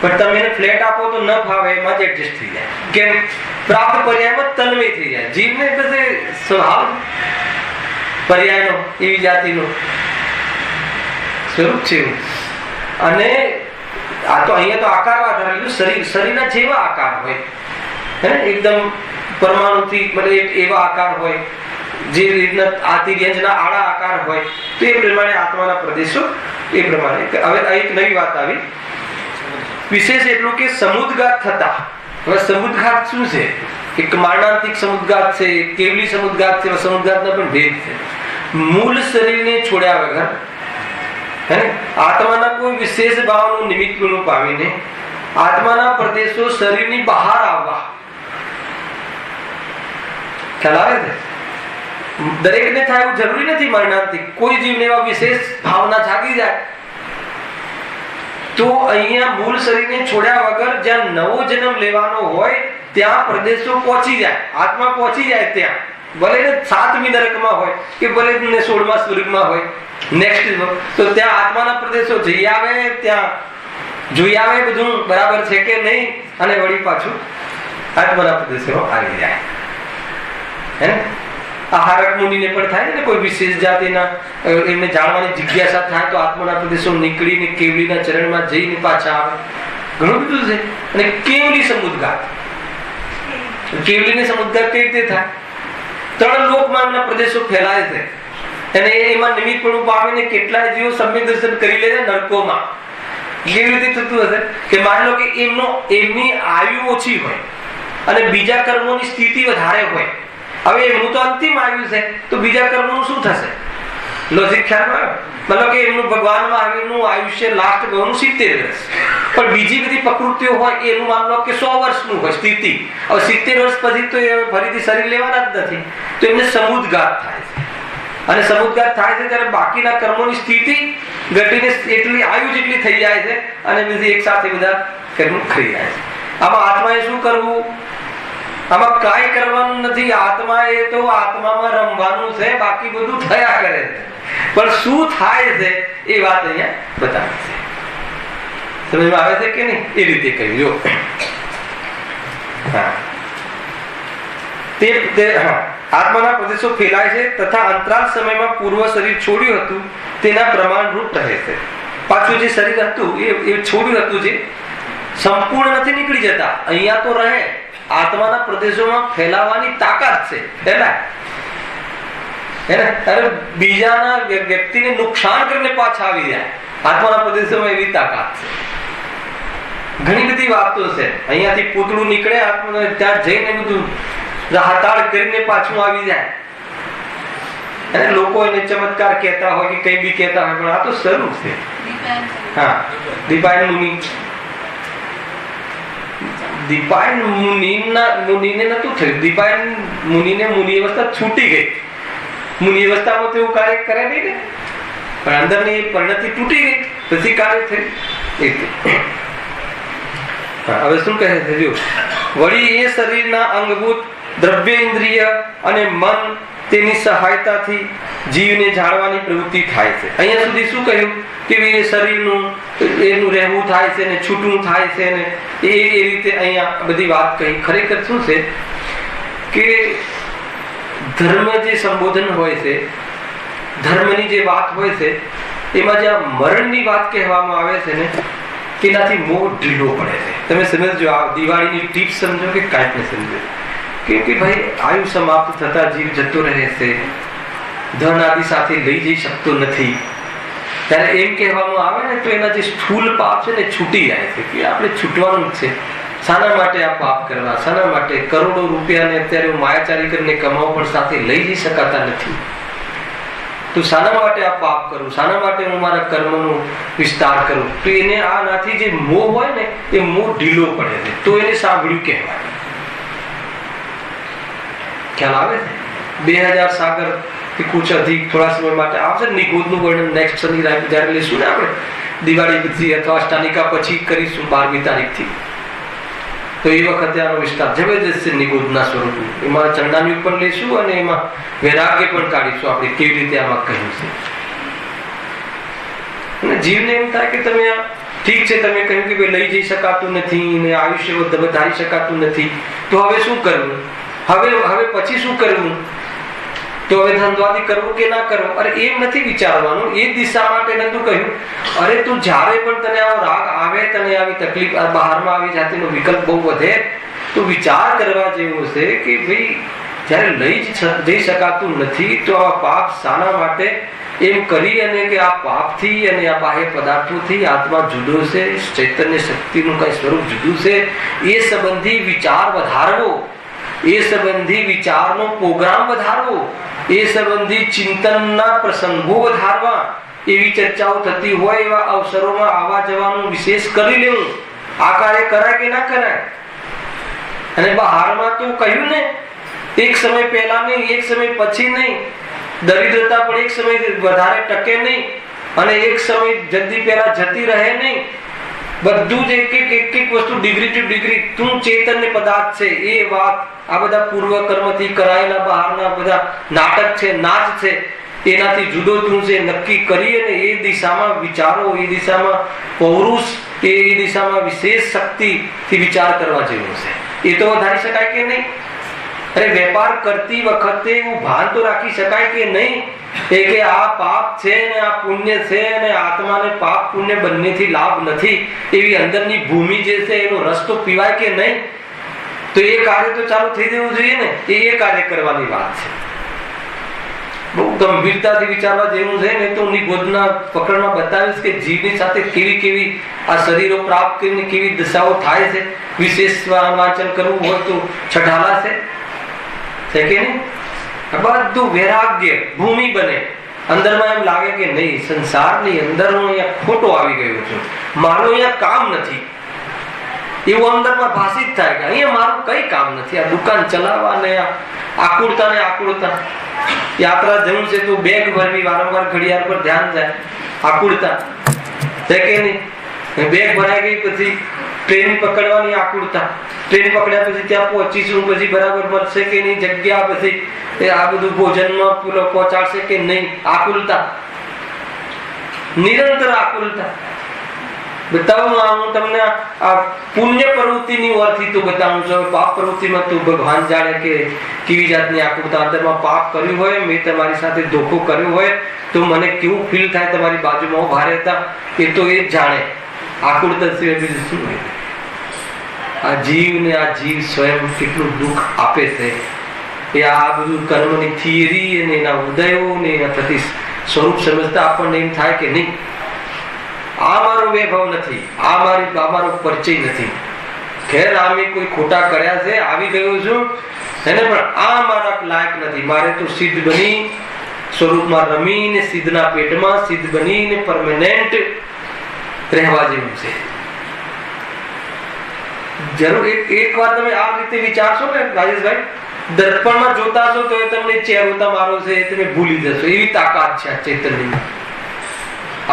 Speaker 1: પણ તમે એને ફ્લેટ આપો તો ન ફાવે, એમાં જ એડજસ્ટ થઈ જાય. કેમ? પ્રાપ્ત પર્યાયમાં તન્મય થઈ જાય. જીવને પછી સ્વભાવ પર્યાયનો, એવી જાતિનો સ્વરૂપ છે. અને આ તો અહીંયા તો આકારમાં ધરેલું શરીરના જેવા આકાર હોય, હે, એકદમ પરમાણુથી મતલબ એવા આકાર હોય, જે રીતના આતિર્યંજના આડા આકાર હોય, તો એ પ્રમાણે આત્માના પ્રદેશો એ પ્રમાણે. હવે એક નવી વાત આવી. વિશેષ એટલું કે સમુદ્ઘાત થતા. હવે સમુદ્ઘાત શું છે? એક મારણાંતિક સમુદ્ઘાત છે, કેવલી સમુદ્ઘાત છે. સમુદ્ઘાતનો પણ ભેદ છે. મૂળ શરીરને છોડ્યા વગર, હે, આત્માના કોઈ વિશેષ ભાવનું નિમિત્ત પામીને આત્માના પ્રદેશો શરીરની બહાર આવવા. ખ્યાલ આવે છે? દરેકને થાય એવું જરૂરી નથી. મરણાંતિક કોઈ જીવને એવા વિશેષ ભાવના જાગી જાય તો અહીંયા મૂળ શરીરને છોડ્યા વગર જ્યાં નવો જન્મ લેવાનો હોય ત્યાં પ્રદેશો પહોંચી જાય, આત્મા પહોંચી જાય ત્યાં. ભલે ને 7મી નરકમાં હોય કે ભલે 16મા સ્વર્ગમાં હોય, નેક્સ્ટ તો ત્યાં આત્માના પ્રદેશો જઈ આવે, ત્યાં જોઈ આવે બધું બરાબર છે કે નહીં, અને વળી પાછું આત્માના પ્રદેશો આવી જાય. હે, આહારક મુનિને પણ થાય ને, કોઈ વિશેષ જાતિના એમને જાણવાની જિજ્ઞાસા થાય તો આત્માના પ્રદેશો નીકળીને કેવલીના ચરણમાં જઈને પાછા આવે. ઘણું બધું છે. અને કેવલી સમુદ્ગાર, કેવલીને સમુદ્ગાર કેવી રીતે થાય? 3 લોકમાં એમના પ્રદેશો ફેલાય છે અને એમાં નિમિત્તપણું પામીને કેટલાય જીવો સમ્યક દર્શન કરી લે છે નરકોમાં. કેવી રીતે થતું હશે કે માની લો કે એમની આયુ ઓછી હોય અને બીજા કર્મોની સ્થિતિ વધારે હોય. હવે એમનું તો અંતિમ આયુ છે તો બીજા કર્મોનું શું થશે? લોજિક ખ્યાલ આવ્યો? મતલબ કે એમનું ભગવાન મહાવીરનું આયુષ્ય લાસ્ટ ગયું 70 વર્ષ, પણ બીજી બધી પ્રકૃતિઓ હોય એનું માન લો કે 100 વર્ષનું હોય સ્થિતિ. હવે 70 વર્ષ પછી તો એ ફરીથી શરીર લેવાના જ નથી, તો એમને સમુદ્ગાત થાય છે. અને સમુદ્ગાત થાય છે ત્યારે બાકીના કર્મોની સ્થિતિ ઘટીને એટલી આયુ જેટલી થઈ જાય છે અને બીજી એક સાથે બધા કર્મો ખરી જાય છે. આમાં આત્માએ શું કરવું? આમાં કાંઈ કરવાનું નથી. આત્માએ તો આત્મામાં રમવાનું છે, બાકી બધું થયા કરે છે. પણ શું થાય છે એ વાત અહીંયા બતાવે છે. સમજમાં આવે છે કે નહીં? એ રીતે કહ્યું. જો આત્માના પ્રદેશો ફેલાય છે તથા અંતરાલ સમયમાં પૂર્વ શરીર છોડ્યું હતું તેના પ્રમાણરૂપ રહે છે. પાછું જે શરીર હતું એ છોડ્યું હતું જે સંપૂર્ણ નથી નીકળી જતા, અહીંયા તો રહે. આત્માના પ્રદેશોમાં ફેલાવાની તાકાત છે. અરે બીજાના વ્યક્તિને નુકસાન કરીને પાછા આવી જાય. આત્માના પ્રદેશોમાં એવી તાકાત છે. ઘણી બધી વાતો છે. અહીંયાથી પૂતળું નીકળે, આત્મા ત્યાં જઈને બધું રાહતાળ કરીને પાછું આવી જાય. અને લોકો એને ચમત્કાર કહેતા હોય કે કઈ બી કહેતા હોય, પણ આ તો શરૂ છે. હા, દીપાયન મુનિ, દીપાયન મુનિને નતું થયું. દીપાયન મુનિને મુનિ અવસ્થા છૂટી ગઈ. મુનિ અવસ્થામાં તો એવું કાર્ય કરે નહીં ને, પણ અંદરની પરિણતિ તૂટી ગઈ, પછી કાર્ય થયું. હવે શું કહે છે? જો વળી એ શરીરના અંગભૂત દ્રવ્ય ઇન્દ્રિય અને મન તેની સહાયતાથી જીવને જાણવાની પ્રવૃત્તિ થાય છે. અહીંયા સુધી શું કહ્યું કે એ શરીરનું એનું રહેવું થાય છે ને છૂટવું થાય છે ને એ રીતે અહીંયા બધી વાત કહી. ખરેખર શું છે કે ધર્મ જે સંબોધન હોય છે, ધર્મની જે વાત હોય છે, એમાં જે મરણની વાત કહેવામાં આવે છે ને તેનાથી મોહ ઢીલો પડે છે. તમે સમજો, આ દિવાળીની ટીપ સમજો કે કાંઈક ને સમજો કે ભાઈ આયુ સમાપ્ત થતા જીવ જતો રહે છે, ધન આદિ સાથે લઈ જઈ શકતો નથી. ત્યારે એમ કહેવામાં આવે ને તો એના જે સ્થૂલ પાપ છે ને છૂટી જાય છે કે આપણે છૂટવાનું જ છે. શાના માટે આ પાપ કરવા? શાના માટે? કરોડો રૂપિયાને અત્યારે હું માયાચારી કરીને કમાવું પણ સાથે લઈ જઈ શકાતા નથી, તો શાના માટે આ પાપ કરું? શાના માટે હું મારા કર્મનો વિસ્તાર કરું? તો એને આનાથી જે મોહ હોય ને એ મોહ ઢીલો પડે છે, તો એને સાંભળ્યું કહેવાય. ખ્યાલ આવે છે? 2000 સાગર થી કુછ અધિક થોડા સમય માટે આવશે. નિગોદનું વર્ણન નેક્સ્ટ શનિ જયારે લઈશું ને આપણે દિવાળી પછી અથવા અષ્ટાનિકા પછી કરીશું 12મી તારીખથી, તો એ વખતે આનો વિસ્તાર જબરજસ્ત છે નિગોદના સ્વરૂપનું. એમાં ચંડાન્યુગ પણ લઈશું અને એમાં વૈરાગ્ય પણ કાઢીશું આપણે કેવી રીતે આમાં કહ્યું છે. અને જીવને એમ થાય કે તમે ઠીક છે, તમે કહ્યું કે લઈ જઈ શકાતું નથી ને આયુષ્ય વધારી શકાતું નથી, તો હવે શું કરવું? હવે પછી શું કરવું? તો હવે ધંધવાદી કરવું કે ના કરવું? અરે એમ નથી વિચારવાનું. એ દિશા માટે નતું કહ્યું. અરે તું જ્યારે પણ તને આવો રાગ આવે, તને આવી તકલીફ બહારમાં આવી જાતિનો વિકલ્પ બહુ વધે, તો વિચાર કરવા જેવો છે કે ભાઈ જ્યારે લઈ જઈ શકાતું નથી તો આ પાપ શાના માટે એમ કરી અને કે આ પાપથી અને આ બાહ્ય પદાર્થોથી આત્મા જુદો છે, ચૈતન્ય શક્તિનું કઈ સ્વરૂપ જુદું છે, એ સંબંધી વિચાર વધારવો, એ સંબંધી વિચારનો પ્રોગ્રામ વધારવો, એ સંબંધી ચિંતનના પ્રસંગો વધારવા, એવી ચર્ચાઓ થતી હોય એવા અવસરોમાં આવવા જવાનું વિશેષ કરી લેવું. આ કાર્ય કરાય કે ના કરાય? અને બહારમાં તો કહ્યું ને, એક સમય પહેલા નહીં, એક સમય પછી નહીં. દરિદ્રતા પણ એક સમય વધારે ટકે નહીં અને એક સમય જલ્દી પહેલા જતી રહે નહીં. બધું જ એક વસ્તુ ડિગ્રી ટુ ડિગ્રી તું ચેતન્ય પદાર્થ છે. એ વાત આ બધા પૂર્વ કર્મથી કરાયેલા બહારના બધા નાટક છે, નાચ છે, એનાથી જુદો તું છે નક્કી કરી અને એ દિશામાં વિચારો, એ દિશામાં પૌરુષ, એ દિશામાં વિશેષ શક્તિથી વિચાર કરવા જેવો છે. એ તો વધારી શકાય કે નહીં? અરે વેપાર કરતી વખતે એવું ભાન તો રાખી શકાય કે નહીં કે આ પાપ છે ને આ પુણ્ય છે ને આત્માને પાપ પુણ્ય બંનેથી લાભ નથી, એવી અંદરની ભૂમિ જે છે એનો રસ તો પીવાય કે નહીં? તો એ કાર્ય તો ચાલુ થઈ જવું જોઈએ ને, એ કાર્ય કરવાની વાત છે. બહુ ગંભીરતાથી વિચારવા જેવું છે ને. તો નિબોધના પ્રકરણમાં બતાવીશ કે જીવની સાથે કેવી કેવી આ શરીરો પ્રાપ્ત કરીને કેવી દશાઓ થાય છે. વિશેષ વાંચન કરવું હોય તો છઠાલા છે કે નહીં? બધું વૈરાગ્ય ભૂમિ બને. અંદરમાં એમ લાગે કે નહીં, સંસારની અંદર હું અહીંયા ખોટો આવી ગયો છું, મારું અહીંયા કામ નથી. એવું અંદરમાં ભાષિત થાય કે અહીંયા મારું કઈ કામ નથી. આ દુકાન ચલાવવા ને આકુળતા ને આકુળતા. યાત્રા જવું છે તો બેગ ભરવી, વારંવાર ઘડિયાળ પર ધ્યાન જાય, આકુળતા છે કે નહીં? બેગ ભરાઈ ગઈ પછી ટ્રેન પકડવાની આકુળતા. ટ્રેન પકડ્યા પછી ત્યાં પહોંચીશું, પછી બરાબર મળશે કે નહીં જગ્યા, પછી આ બધું ભોજનમાં પેલો પહોંચાડશે કે નહીં, આકુલતા, નિરંતર આકુલતા. બતાવું હું તમને આ પુણ્ય પ્રવૃત્તિની ઓરથી તો બતાવું છું. પાપ પ્રવૃત્તિમાં તો ભગવાન જાણે કે કેવી જાતની આકુલતા. અંદરમાં પાપ કર્યું હોય, મેં તમારી સાથે ધોખો કર્યો હોય તો મને કેવું ફીલ થાય. તમારી બાજુમાં ઉભા રહેતા એ તો એ જ જાણે. આકુલતા સિવાય બીજું શું હોય? આ જીવ ને આ જીવ સ્વયં કેટલું દુઃખ આપે છે. એ આ બધું કર્મની થિયરી અને એના ઉદયો ને એના પ્રતિ સ્વરૂપ સમજતા આપણને એમ થાય કે નહીં, આ મારો વૈભવ નથી, આ મારો પરિચય નથી. ખેર આમે કોઈ ખોટા કર્યા છે, આવી ગયો છું એને, પણ આ મારા લાયક નથી. મારે તો સિદ્ધ બની સ્વરૂપમાં રમીને સિદ્ધના પેટમાં સિદ્ધ બનીને પરમેનન્ટ રહેવા જેવું છે. જરૂર એક વાર તમે આ રીતે વિચારશો ને રાજેશભાઈ, દર્પણમાં જોતા છો તો તમને ચહેરો તમારો છે તમે ભૂલી જશો. એવી તાકાત છે આ ચૈતન્યની.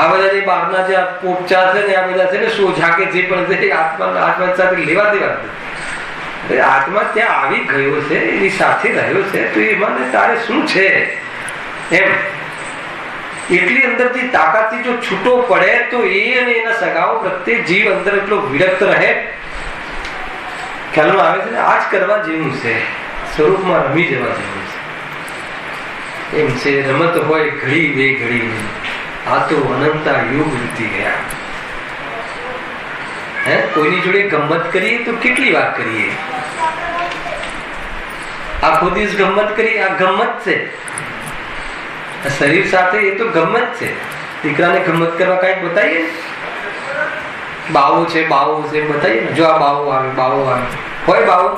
Speaker 1: આ બધા જે બહારના જે પોપચાર છે ને, આ બધા છે ને સોજા કે જે પણ છે, આત્મા સાથે લેવા દેવા. આત્મા ત્યાં આવી ગયો છે, એની સાથે રહ્યો છે, તો એમાં તારે શું છે એમ. એટલી અંદરથી તાકાતથી જો છૂટો પડે તો એ અને એના સગાઓ પ્રત્યે જીવ અંદર એટલો વિરક્ત રહે. ખ્યાલમાં આવે છે ને? આ જ કરવા જેવું છે, સ્વરૂપમાં રમી જવા જેવું છે એમ છે. રમત હોય ઘડી બે ઘડી, આ તો અનંતા યુગ વીતી ગયા. હે, કોઈની જોડે ગમત કરીએ તો કેટલી વાત કરીએ? આખો દિવસ ગમત કરી, આ ગમત છે. શરીર સાથે એ તો ગમત છે. દીકરાને ગમત કરવા કઈક બતાવીએ, બાવો છે બતાવીએ ને, જો આ બાવો આવે હોય બાવો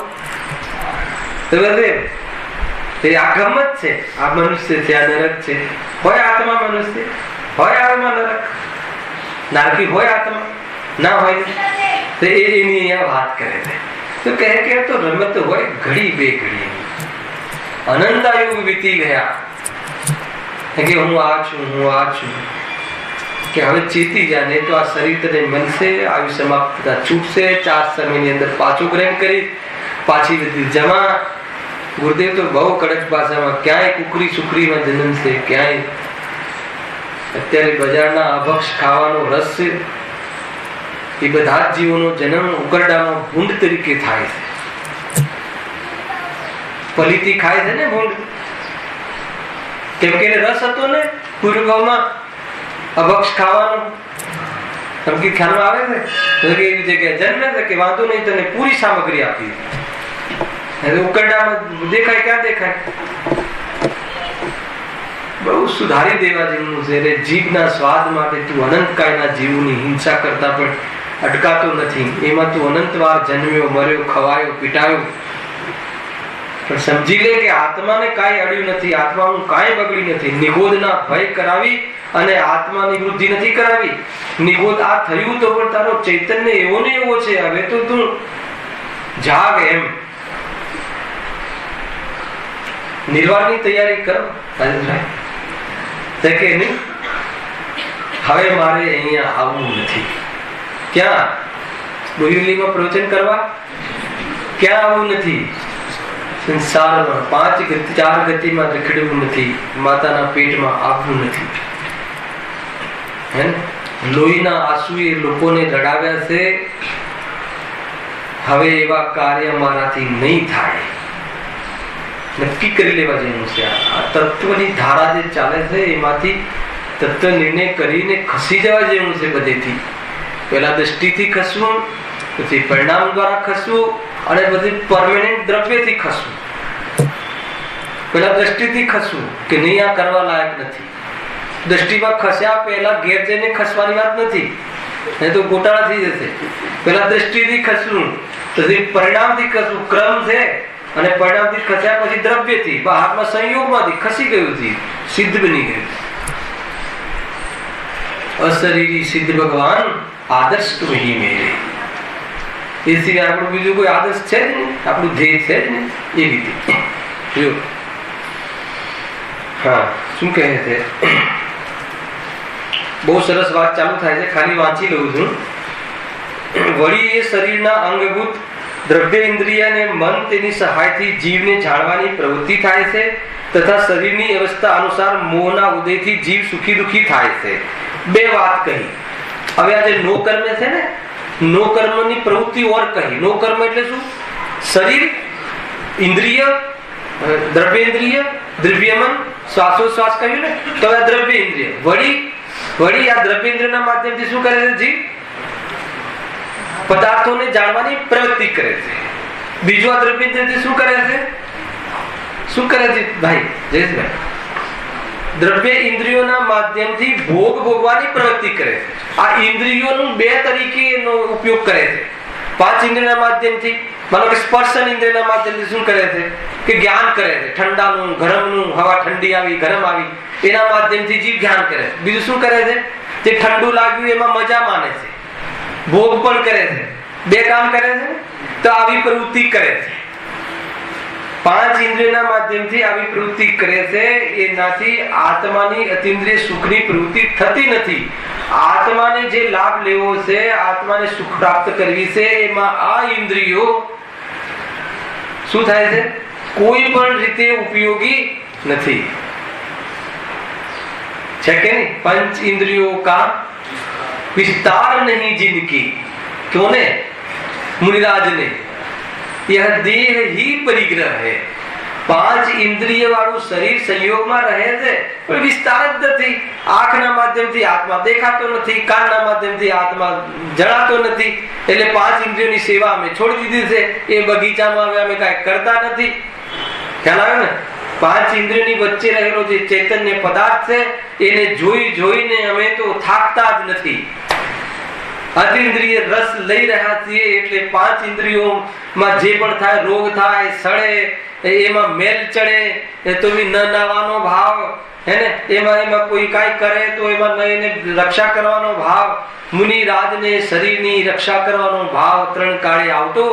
Speaker 1: તો બધે આ ગમત છે. આ મનુષ્ય છે, આ નરક છે. હોય આત્મા મનુષ્ય, હોય આત્મા નરક, નારકી હોય આત્મા, ના હોય તો એની અહીંયા વાત કરે છે. તો કહે કે તો રમત હોય ઘડી બે ઘડી, અનંત યુગ વીતી ગયા કે હું આ છું કે હવે ચેતી જા, નહીં તો આ શરીર તને બનશે, આવી સમાપ્ત થતા છૂટશે. 4 સમયની અંદર પાછું ગ્રહણ કરી પાછી બધી જમા. ગુરુદેવ તો બહુ કડક ભાષામાં, ક્યાંય કુકરી સુકરીમાં જન્મ છે, ક્યાંય અત્યારે બજારના અભક્ષ ખાવાનો રસ છે. એ બધા જ જીવોનો જન્મ ઉકરડામાં ભૂંડ તરીકે થાય છે. પલીતી ખાય છે ને ભૂંડ, કેમ કે રસ હતો ને પૂર્વમાં અભક્ષ ખાવાનો. તમને ખ્યાલમાં આવે છે? એવી જગ્યાએ જન્મે છે કે વાંધો નહીં, તને પૂરી સામગ્રી આપી. ઉકરડામાં દેખાય, ક્યાં દેખાય? બહુ સુધારી દેવા જેવું છે. જીભના સ્વાદ માટે તું અનંતકાયના જીવની હિંસા કરતા પણ અટકાતો નથી. એમાં તું અનંતવાર જન્મ્યો, મર્યો, ખવાયો, પીટાયો, પણ સમજી લે કે આત્માને કાંઈ અડ્યું નથી, આત્માનું કાંઈ બગડ્યું નથી. નિગોદના ભય કરાવી અને આત્માની વૃદ્ધિ નથી કરાવી. નિગોદ આ થયું તો પણ તારો ચૈતન્ય એવો ને એવો છે. હવે તો તું જાગ એમ. નિર્વાણની તૈયારી કરો રાજેશભાઈ કે નહીં. હવે મારે અહીંયા આવવું નથી. ક્યાં? બોરીવલીમાં પ્રવચન કરવા ક્યાં આવવું નથી? સંસારમાં 4 ગતિમાં રખડવું નથી. માતાના પેટમાં આવવું નથી. હે, લોહીના આંસુએ લોકોને રડાવ્યા છે. હવે એવા કાર્ય મારાથી નહીં થાય. નક્કી કરી લેવા જેવું છે. આ તત્વની ધારા જે ચાલે છે એમાંથી તત્વ નિર્ણય કરીને ખસી જવા જેવું છે. બધેથી પહેલા દ્રષ્ટિથી ખસવું, પછી પરિણામ દ્વારા ખસવું, અને પછી પરમેનન્ટ દ્રવ્યથી ખસવું. પેલા દ્રષ્ટિથી ખસવું કે નહીં આ કરવા લાયક નથી. દ્રષ્ટિમાં ખસ્યા પહેલા ઘેર જઈને ખસવાની વાત નથી, નહીં તો ગોટાળા થઈ જશે. પેલા દ્રષ્ટિથી ખસવું, પછી પરિણામથી ખસવું, ક્રમ છે. અને પરિણામથી ખસ્યા પછી દ્રવ્યથી, બહારના સંયોગમાંથી ખસી ગયું છે, સિદ્ધ બની ગયું. અશરીરી સિદ્ધ ભગવાન આદર્શ તુમ્હી મેરે. એ સિવાય આપણું બીજું કોઈ આદર્શ છે જ નહીં, આપણું ધ્યેય છે જ નહીં. એ રીતે જો હા શું કહે છે, બહુ સરસ વાત ચાલુ થાય છે, ખાલી વાંચી લઉં છું. વળી એ શરીરના અંગભૂત દ્રવ્ય ઇન્દ્રિય અને મન તેની સહાયથી જીવને જાણવાની પ્રવૃત્તિ થાય છે, તથા શરીરની અવસ્થા અનુસાર મોહના ઉદયથી જીવ સુખી દુખી થાય છે. બે વાત કહી. હવે આ જે નો કર્મ છે ને, નો કર્મની પ્રવૃત્તિ ઓર કહી. નો કર્મ એટલે શું? શરીર, ઇન્દ્રિય, દ્રવ્યેન્દ્રિય, દ્રવ્યમન, શ્વાસોશ્વાસ કહ્યું ને, તો આ દ્રવ્ય ઇન્દ્રિય. વળી આ દ્રવ્યેન્દ્રિયના માધ્યમથી શું કરે છે જીવ? પદાર્થોને જાણવાની પ્રવૃત્તિ કરે છે. બીજું આ દ્રવ્યેન્દ્રિયથી શું કરે છે? શું કરે છે ભાઈ જયેશભાઈ? દ્રવ્ય ઇન્દ્રિયોના માધ્યમથી ભોગ ભોગવાની પ્રવૃત્તિ કરે છે. આ ઇન્દ્રિયોનું બે તરીકે એનો ઉપયોગ કરે છે. પાંચ ઇન્દ્રિયના માધ્યમથી, માનો કે સ્પર્શન ઇન્દ્રિયના માધ્યમથી શું કરે છે કે જ્ઞાન કરે છે. ઠંડાનું, ગરમનું, હવા ઠંડી આવી, ગરમ આવી, એના માધ્યમથી જીવ જ્ઞાન કરે છે. બીજું શું કરે છે? જે ઠંડુ લાગ્યું એમાં મજા માને છે, ભોગ પણ કરે છે. બે કામ કરે છે, તો આવી પ્રવૃત્તિ કરે છે. પાંચ ઇન્દ્રિયના માધ્યમથી આવી પ્રવૃત્તિ કરે છે. એનાથી આત્માની અતિન્દ્રિય સુખની પ્રવૃત્તિ થતી નથી. આત્માને જે લાભ લેવો છે, આત્માને સુખ પ્રાપ્ત કરવી છે, એમાં આ ઇન્દ્રિયો શું થાય છે? કોઈ પણ રીતે ઉપયોગી નથી. છે કે નહીં? પંચ इंद्रियों का विस्तार नहीं जिनकी, क्यों ने? मुनिराज ने, यह देह ही परिग्रह है. પાંચ ઇન્દ્રિય વાળું શરીર સંયોગમાં રહે છે, પણ વિસ્તાર જ નથી. આંખના માધ્યમથી આત્મા દેખાતો નથી, કાનના માધ્યમથી આત્મા જણાતો નથી. એટલે પાંચ ઇન્દ્રિયોની સેવા અમે છોડી દીધી છે. એ બગીચામાં હવે અમે કાંઈ કરતા નથી. ખ્યાલ આવે ને? પાંચ ઇન્દ્રિયોની વચ્ચે રહેલો જે ચૈતન્ય પદાર્થ છે, એને જોઈ જોઈને અમે તો થાકતા જ નથી. અતિન્દ્રિય રસ લઈ રહ્યા છીએ. એટલે પાંચ ઇન્દ્રિયોમાં જે પણ થાય, રોગ થાય, સડે, એમાં મેલ ચડે તો ન નાવાનો ભાવ, હે ને? એમાં કોઈ કાંઈ કરે તો એમાં એને રક્ષા કરવાનો ભાવ, મુનિ રાજને શરીરની રક્ષા કરવાનો ભાવ ત્રણ કાળે આવતો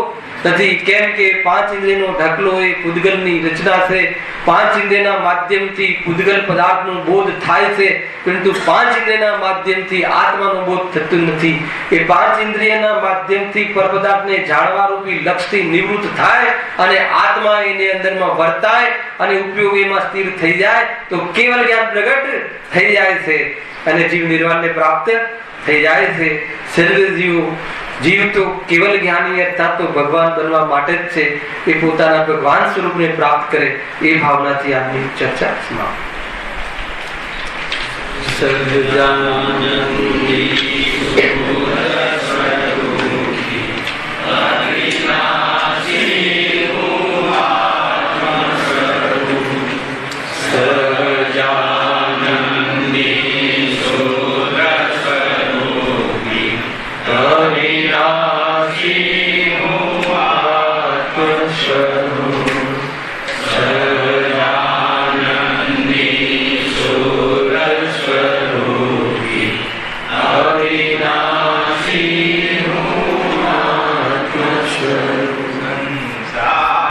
Speaker 1: નથી. કેમ કે પાંચ ઇન્દ્રિયનો ઢગલો એ પૂદગલની રચના છે. પાંચ ઇન્દ્રિયના માધ્યમથી પૂદગલ પદાર્થનો બોધ થાય છે, પરંતુ પાંચ ઇન્દ્રિયના માધ્યમથી આત્માનો બોધ થતો નથી. એ પાંચ ઇન્દ્રિયના માધ્યમથી પરપદાર્થને જાણવા રૂપી લક્ષથી નિવૃત્ત થાય અને આત્મા એની અંદરમાં વર્તાય અને ઉપયોગ એમાં સ્થિર થઈ જાય તો કેવલ જ્ઞાન પ્રગટ થઈ જાય છે અને જીવ નિર્વાણને પ્રાપ્ત થઈ જાય છે. જીવ તો કેવલ જ્ઞાની અર્થાત તો ભગવાન બનવા માટે જ છે. એ પોતાના ભગવાન સ્વરૂપને પ્રાપ્ત કરે એ ભાવનાથી આજની ચર્ચા સમાપ્ત.